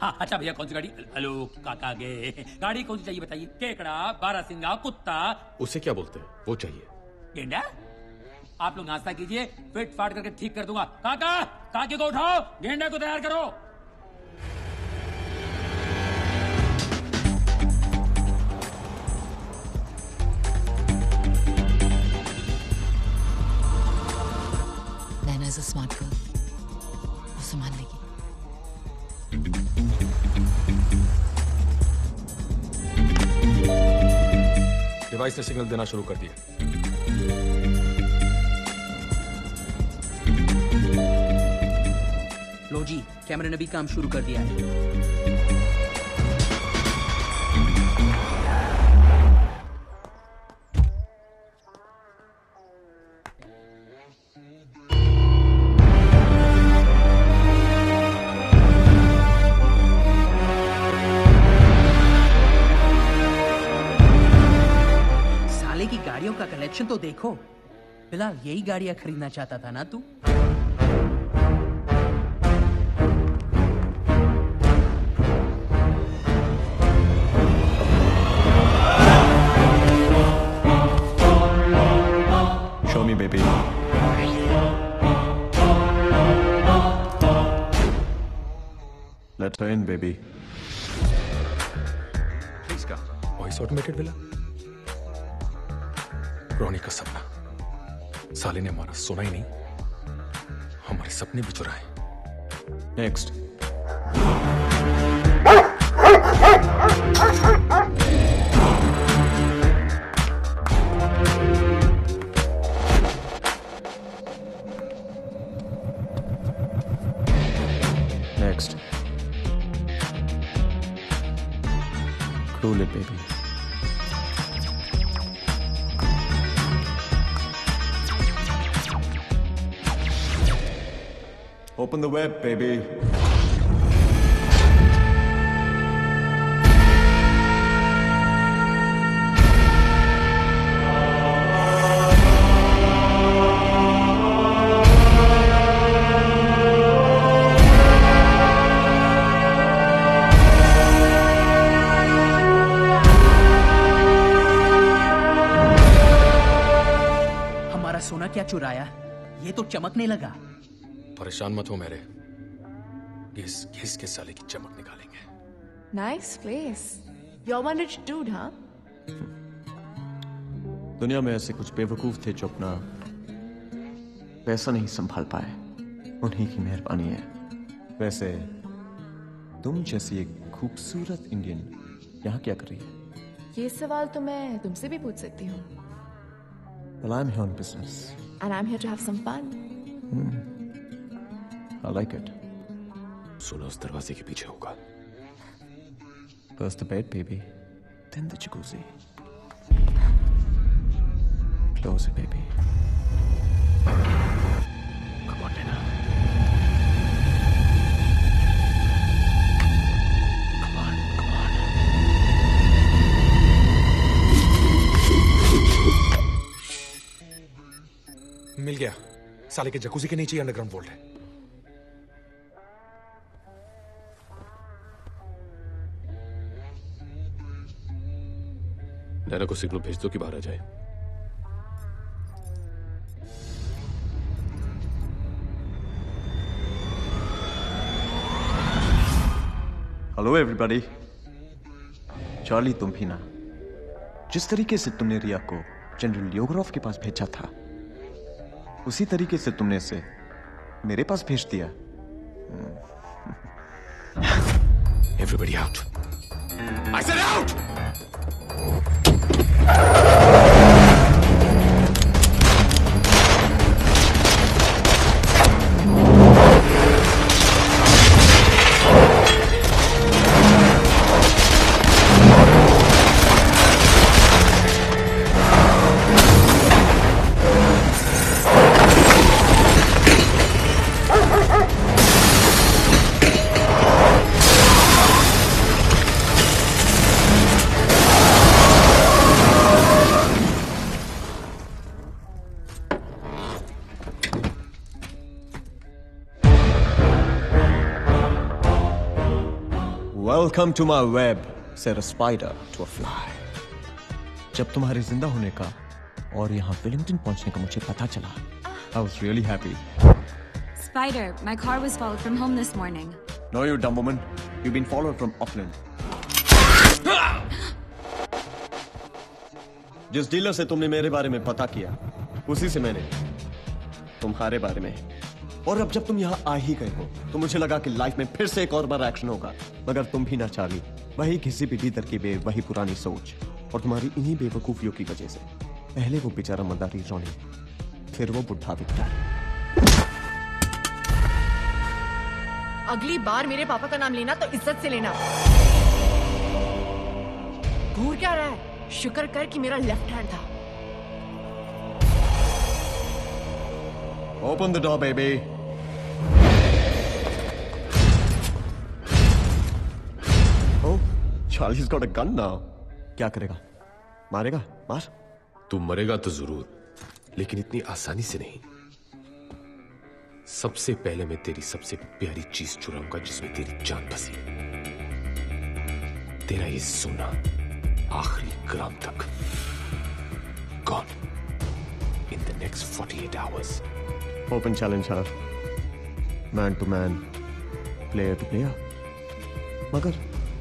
हाँ, अच्छा भैया, कौन सी गाड़ी? हेलो काका गे, गाड़ी कौन सी चाहिए बताइए? केकड़ा, बारहसिंगा, कुत्ता। उसे क्या बोलते हैं? वो चाहिए। गेंडा? आप लोग नाश्ता कीजिए, फिट फाट करके ठीक कर दूंगा। काका, काकी को उठाओ, गेंडा को तैयार करो। नैना इज अ स्मार्ट गर्ल, वो संभाल लेगी। डिवाइस ने सिग्नल देना शुरू कर दिया। लो जी, कैमरे ने भी काम शुरू कर दिया है। गाड़ियों का कलेक्शन तो देखो। फिलहाल यही गाड़ियां खरीदना चाहता था ना तू? Show me, baby. Let her in, baby. इसका वॉइस ऑटोमेटेड विला, रोनी का सपना। साले ने हमारा सुना ही नहीं, हमारे सपने भी चुराए। Next. Next. Cool it, baby. Open the web, baby. हमारा सोना क्या चुराया? ये तो चमकने लगा। परेशान मत हो मेरे, घिस घिस के साले की चमक निकालेंगे। Nice place. You're one rich dude, huh? दुनिया में ऐसे कुछ बेवकूफ थे जो अपना पैसा नहीं संभाल पाए, उन्हीं की मेहरबानी है। वैसे तुम जैसी एक खूबसूरत इंडियन यहाँ क्या कर रही है? ये सवाल तो मैं तुमसे भी पूछ सकती हूँ। Well, I'm here on business. And I'm here to have some fun. I like it. सोना उस दरवाजे के पीछे होगा। First the bed, baby. Then the jacuzzi. Close it, baby. Come on, Nina. Come on, come on. मिल गया। साले के jacuzzi के नीचे अंडरग्राउंड वोल्ट है। नैना को सिग्नल भेज दो कि बाहर आ जाए। Hello everybody. चार्ली, तुम भी ना। जिस तरीके से तुमने रिया को जनरल योगरोफ के पास भेजा था, उसी तरीके से तुमने इसे मेरे पास भेज दिया। Everybody out. I said out! Welcome to my web, said a spider to a fly. जब तुम्हारे जिंदा होने का और यहाँ वेलिंगटन पहुंचने का मुझे पता चला, I was really happy. Spider, my car was followed from home this morning. No, you dumb woman. You've been followed from Auckland. जिस डीलर से तुमने मेरे बारे में पता किया, उसी से मैंने तुम्हारे बारे में। और अब जब तुम यहाँ आ ही गए हो, तो मुझे लगा कि लाइफ में फिर से एक और बार एक्शन होगा। मगर तुम भी ना चार्ली, वही किसी भी डीलर की वही पुरानी सोच, और तुम्हारी इन्हीं बेवकूफियों की वजह से। पहले वो बेचारा मदारी रॉनी, फिर वो बुढ़ा विक्टर। अगली बार मेरे पापा का नाम लेना तो इज्जत से लेना। घूर क्या रहा है? शुक्र कर कि मेरा लेफ्ट हैंड था। Open the door, baby. Oh, Charlie's got a gun now. क्या करेगा? मारेगा? मार? तू मरेगा तो जरूर, लेकिन इतनी आसानी से नहीं। सबसे पहले मैं तेरी सबसे प्यारी चीज चुराऊंगा जिसमें तेरी जान बसी। तेरा ये सोना आखिरी ग्राम तक। Gone in the next 48 hours. Open challenge her. Man to man, player to player. मगर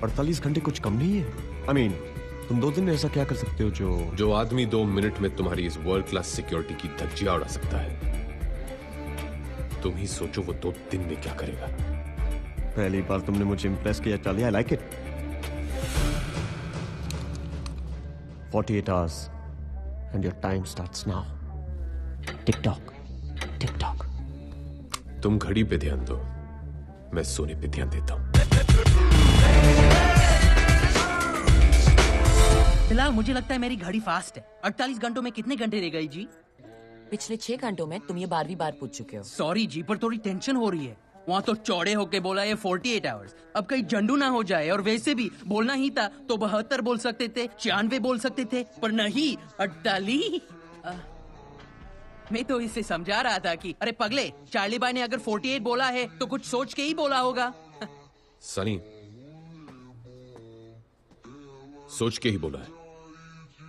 48 घंटे कुछ कम नहीं है। I mean, तुम 2 दिन में ऐसा क्या कर सकते हो जो आदमी 2 मिनट में तुम्हारी इस वर्ल्ड क्लास सिक्योरिटी की धज्जियां उड़ा सकता है। तुम ही सोचो वो 2 दिन में क्या करेगा। पहली बार तुमने मुझे इम्प्रेस किया Charlie. I like it. 48 hours and your time starts now. Tick tock. Tick tock. तुम घड़ी पे ध्यान दो, मैं सोने पे ध्यान देता हूं। फिलहाल मुझे लगता है मेरी घड़ी फास्ट है। 48 घंटों में कितने घंटे रह गई जी? पिछले 6 घंटों में तुम ये 12वीं बार पूछ चुके हो। सॉरी जी, पर थोड़ी टेंशन हो रही है। वहाँ तो चौड़े होके बोला ये 48 आवर्स। अब कहीं झंडू ना हो जाए। और वैसे भी बोलना ही था तो 72 बोल सकते थे, 96 बोल सकते थे, पर नहीं 48। मैं तो इसे समझा रहा था कि अरे पगले, चार्ली भाई ने अगर 48 बोला है तो कुछ सोच के ही बोला होगा। सनी, सोच के ही बोला है।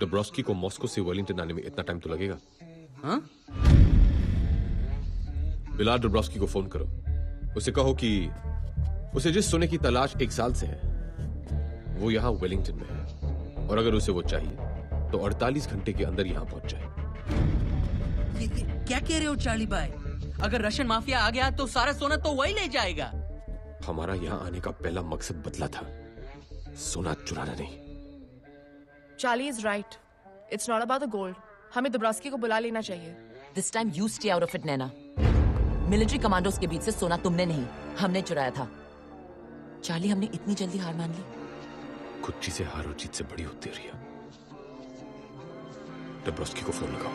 डब्रोस्की को मॉस्को से वेलिंगटन आने में इतना टाइम तो लगेगा। हाँ? बिलाल डब्रोस्की को फोन करो, उसे कहो कि उसे जिस सोने की तलाश 1 साल से है वो यहां वेलिंगटन में है, और अगर उसे वो चाहिए तो 48 घंटे के अंदर यहां पहुंच जाए। ये क्या कह रहे हो चार्ली भाई? अगर रशियन माफिया आ गया तो सारा सोना तो वही ले जाएगा। हमारा यहां आने का पहला मकसद बदला था, सोना चुराना नहीं। Charlie is right. It's not about the gold. हमें दुब्रास्की को बुला लेना चाहिए। This time you stay out of it, Naina. Military commandos के बीच से सोना तुमने नहीं, हमने चुराया था। चार्ली, हमने इतनी जल्दी हार मान ली? कुछ चीजें हार और जीत से बड़ी होती है रिया। दुब्रास्की को फोन लगाओ।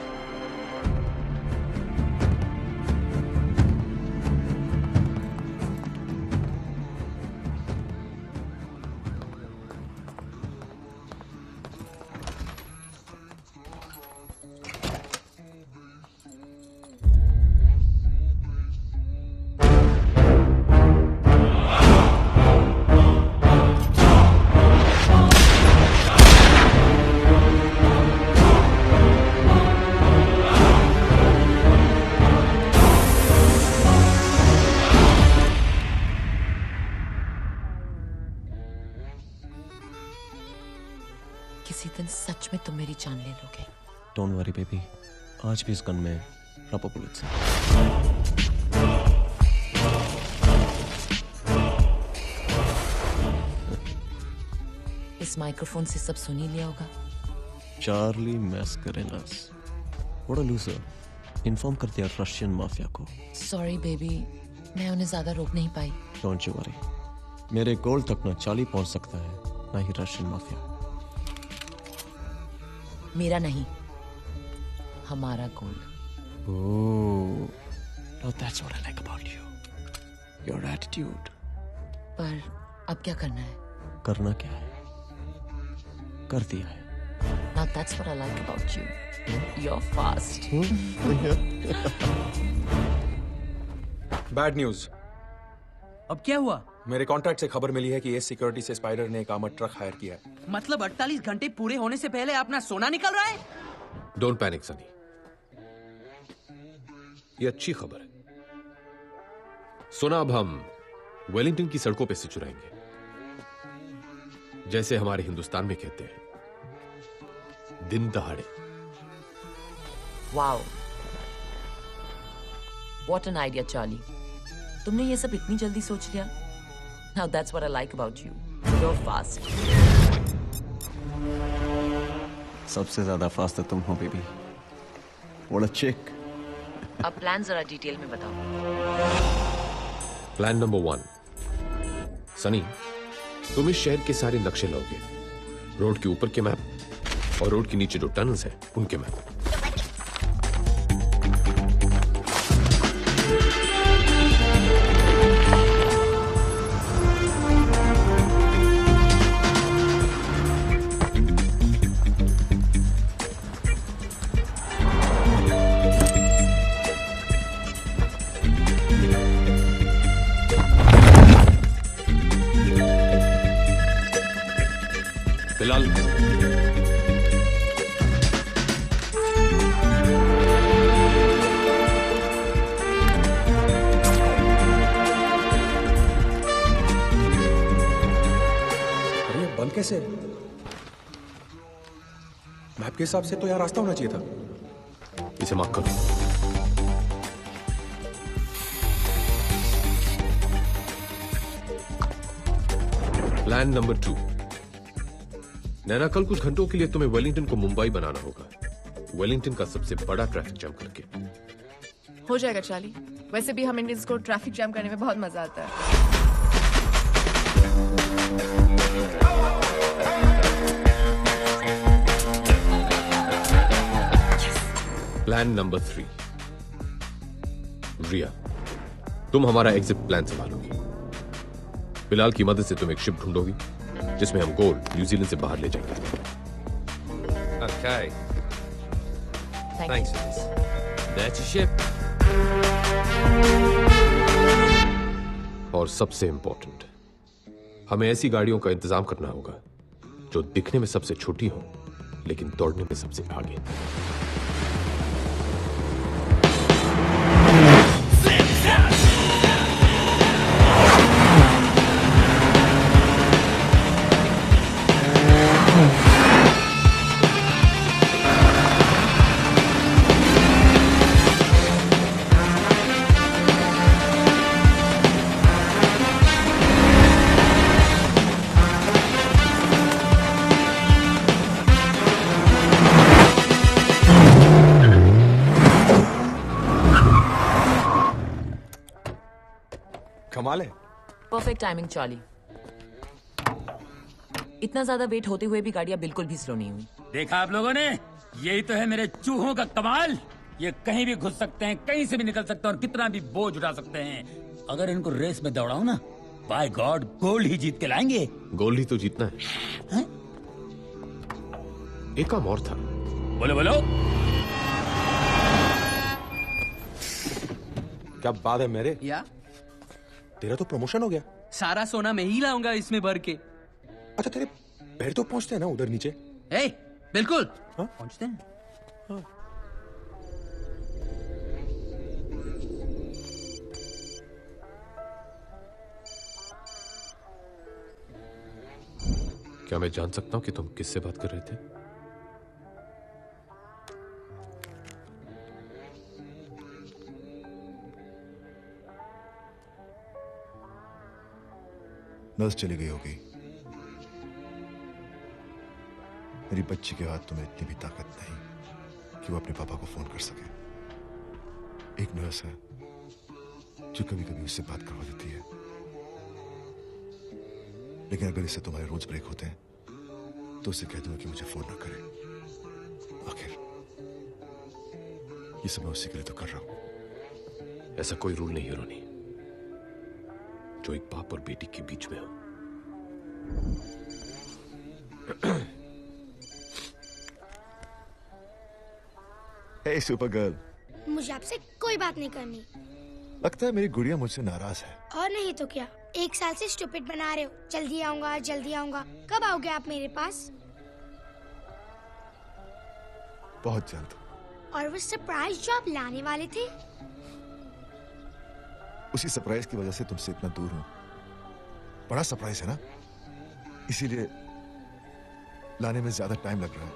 किसी दिन सच में तुम मेरी जान ले लोगे। डोंट वरी बेबी, आज भी इस गन में रबर बुलेट्स हैं। इस माइक्रोफोन से सब सुन ही लिया होगा। Charlie Mascarenhas, what a loser, inform कर दिया रशियन माफिया को। सॉरी बेबी, मैं उन्हें ज्यादा रोक नहीं पाई। डोंट यू वरी, मेरे गोल तक ना चार्ली पहुंच सकता है ना ही रशियन माफिया। मेरा नहीं, हमारा गोल। Oh, now that's what I like about you. Your attitude. पर अब क्या करना है? करना क्या है? कर दिया है। Now that's what I like about you. You're fast. Bad news. अब क्या हुआ? मेरे कॉन्ट्रैक्ट से खबर मिली है कि एस सिक्योरिटी से स्पाइडर ने एक आर्मर्ड ट्रक हायर किया है। मतलब 48 घंटे पूरे होने से पहले अपना सोना निकल रहा है? डोंट पैनिक सनी, ये अच्छी खबर है। सोना अब हम वेलिंगटन की सड़कों पे से चुराएंगे, जैसे हमारे हिंदुस्तान में कहते हैं, दिन दहाड़े। Wow, what an idea Charlie. तुमने ये सब इतनी जल्दी सोच लिया। Now that's what I like about you. You're fast. सबसे ज्यादा फास्ट तो तुम हो बेबी। What a chick. अब प्लान जरा डिटेल में बताओ। प्लान नंबर 1, सनी, तुम इस शहर के सारे नक्शे लाओगे, रोड के ऊपर के मैप और रोड के नीचे जो टनल्स हैं उनके मैप। बिलाल, अरे बंद कैसे? मैप के हिसाब से तो यार रास्ता होना चाहिए था। इसे माफ करो। प्लान नंबर 2, नैना, कल कुछ घंटों के लिए तुम्हें वेलिंगटन को मुंबई बनाना होगा, वेलिंगटन का सबसे बड़ा ट्रैफिक जैम करके। हो जाएगा चार्ली। वैसे भी हम इंडियंस को ट्रैफिक जैम करने में बहुत मजा आता है। प्लान नंबर 3, रिया, तुम हमारा एग्जिट प्लान संभालोगी। बिलाल की मदद से तुम एक शिप ढूंढोगी जिसमें हम गोल्ड न्यूजीलैंड से बाहर ले जाएंगे। Okay. Thanks for this. That's your ship. और सबसे इंपॉर्टेंट, हमें ऐसी गाड़ियों का इंतजाम करना होगा जो दिखने में सबसे छोटी हो लेकिन दौड़ने में सबसे आगे। कमाल है। Perfect timing Charlie. इतना ज्यादा वेट होते हुए भी गाड़ियां बिल्कुल भी स्लो नहीं हुई। देखा आप लोगों ने, यही तो है मेरे चूहों का कमाल। ये कहीं भी घुस सकते हैं, कहीं से भी निकल सकते हैं और कितना भी बोझ उठा सकते हैं। अगर इनको रेस में दौड़ाऊं ना, बाय गॉड गोल्ड ही जीत के लाएंगे। गोल्ड ही तो जीतना है। एक काम और था। बोलो बोलो। क्या बात है मेरे? या तेरा तो प्रमोशन हो गया। सारा सोना मैं ही लाऊंगा इसमें भर के। अच्छा तेरे पैर तो पहुंचते हैं ना उधर नीचे? ए, बिल्कुल पहुंचते हैं। क्या मैं जान सकता हूं कि तुम किससे बात कर रहे थे? नर्स चली गई होगी। मेरी बच्ची के हाथ तुम्हें इतनी भी ताकत नहीं कि वो अपने पापा को फोन कर सके। एक नर्स है जो कभी कभी उससे बात करवा देती है, लेकिन अगर इससे तुम्हारे रूल्स ब्रेक होते हैं तो उसे कह दूंगा कि मुझे फोन ना करे। आखिर ये सब मैं उसी के लिए तो कर रहा हूं। ऐसा कोई रूल नहीं है रोनी जो एक बाप और बेटी के बीच में हो। हे सुपर गर्ल, मुझे आपसे कोई बात नहीं करनी। लगता है मेरी गुड़िया मुझसे नाराज है। और नहीं तो क्या, 1 साल से स्टूपिड बना रहे हो। जल्दी आऊंगा जल्दी आऊंगा। कब आओगे आप मेरे पास? बहुत जल्द। और वो सरप्राइज जो आप लाने वाले थे? उसी सरप्राइज की वजह से तुमसे इतना दूर हूं। बड़ा सरप्राइज है ना, इसीलिए लाने में ज्यादा टाइम लग रहा है।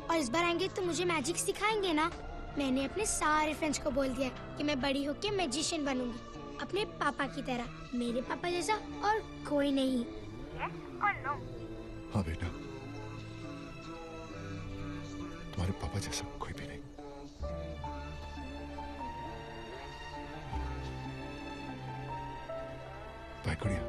और इस बार आएंगे तो मुझे मैजिक सिखाएंगे ना? मैंने अपने सारे फ्रेंड्स को बोल दिया कि मैं बड़ी होके मैजिशियन बनूंगी, अपने पापा की तरह। मेरे पापा जैसा और कोई नहीं। हाँ बेटा, तुम्हारे पापा जैसा कोई भी नहीं। बाय गुड़िया।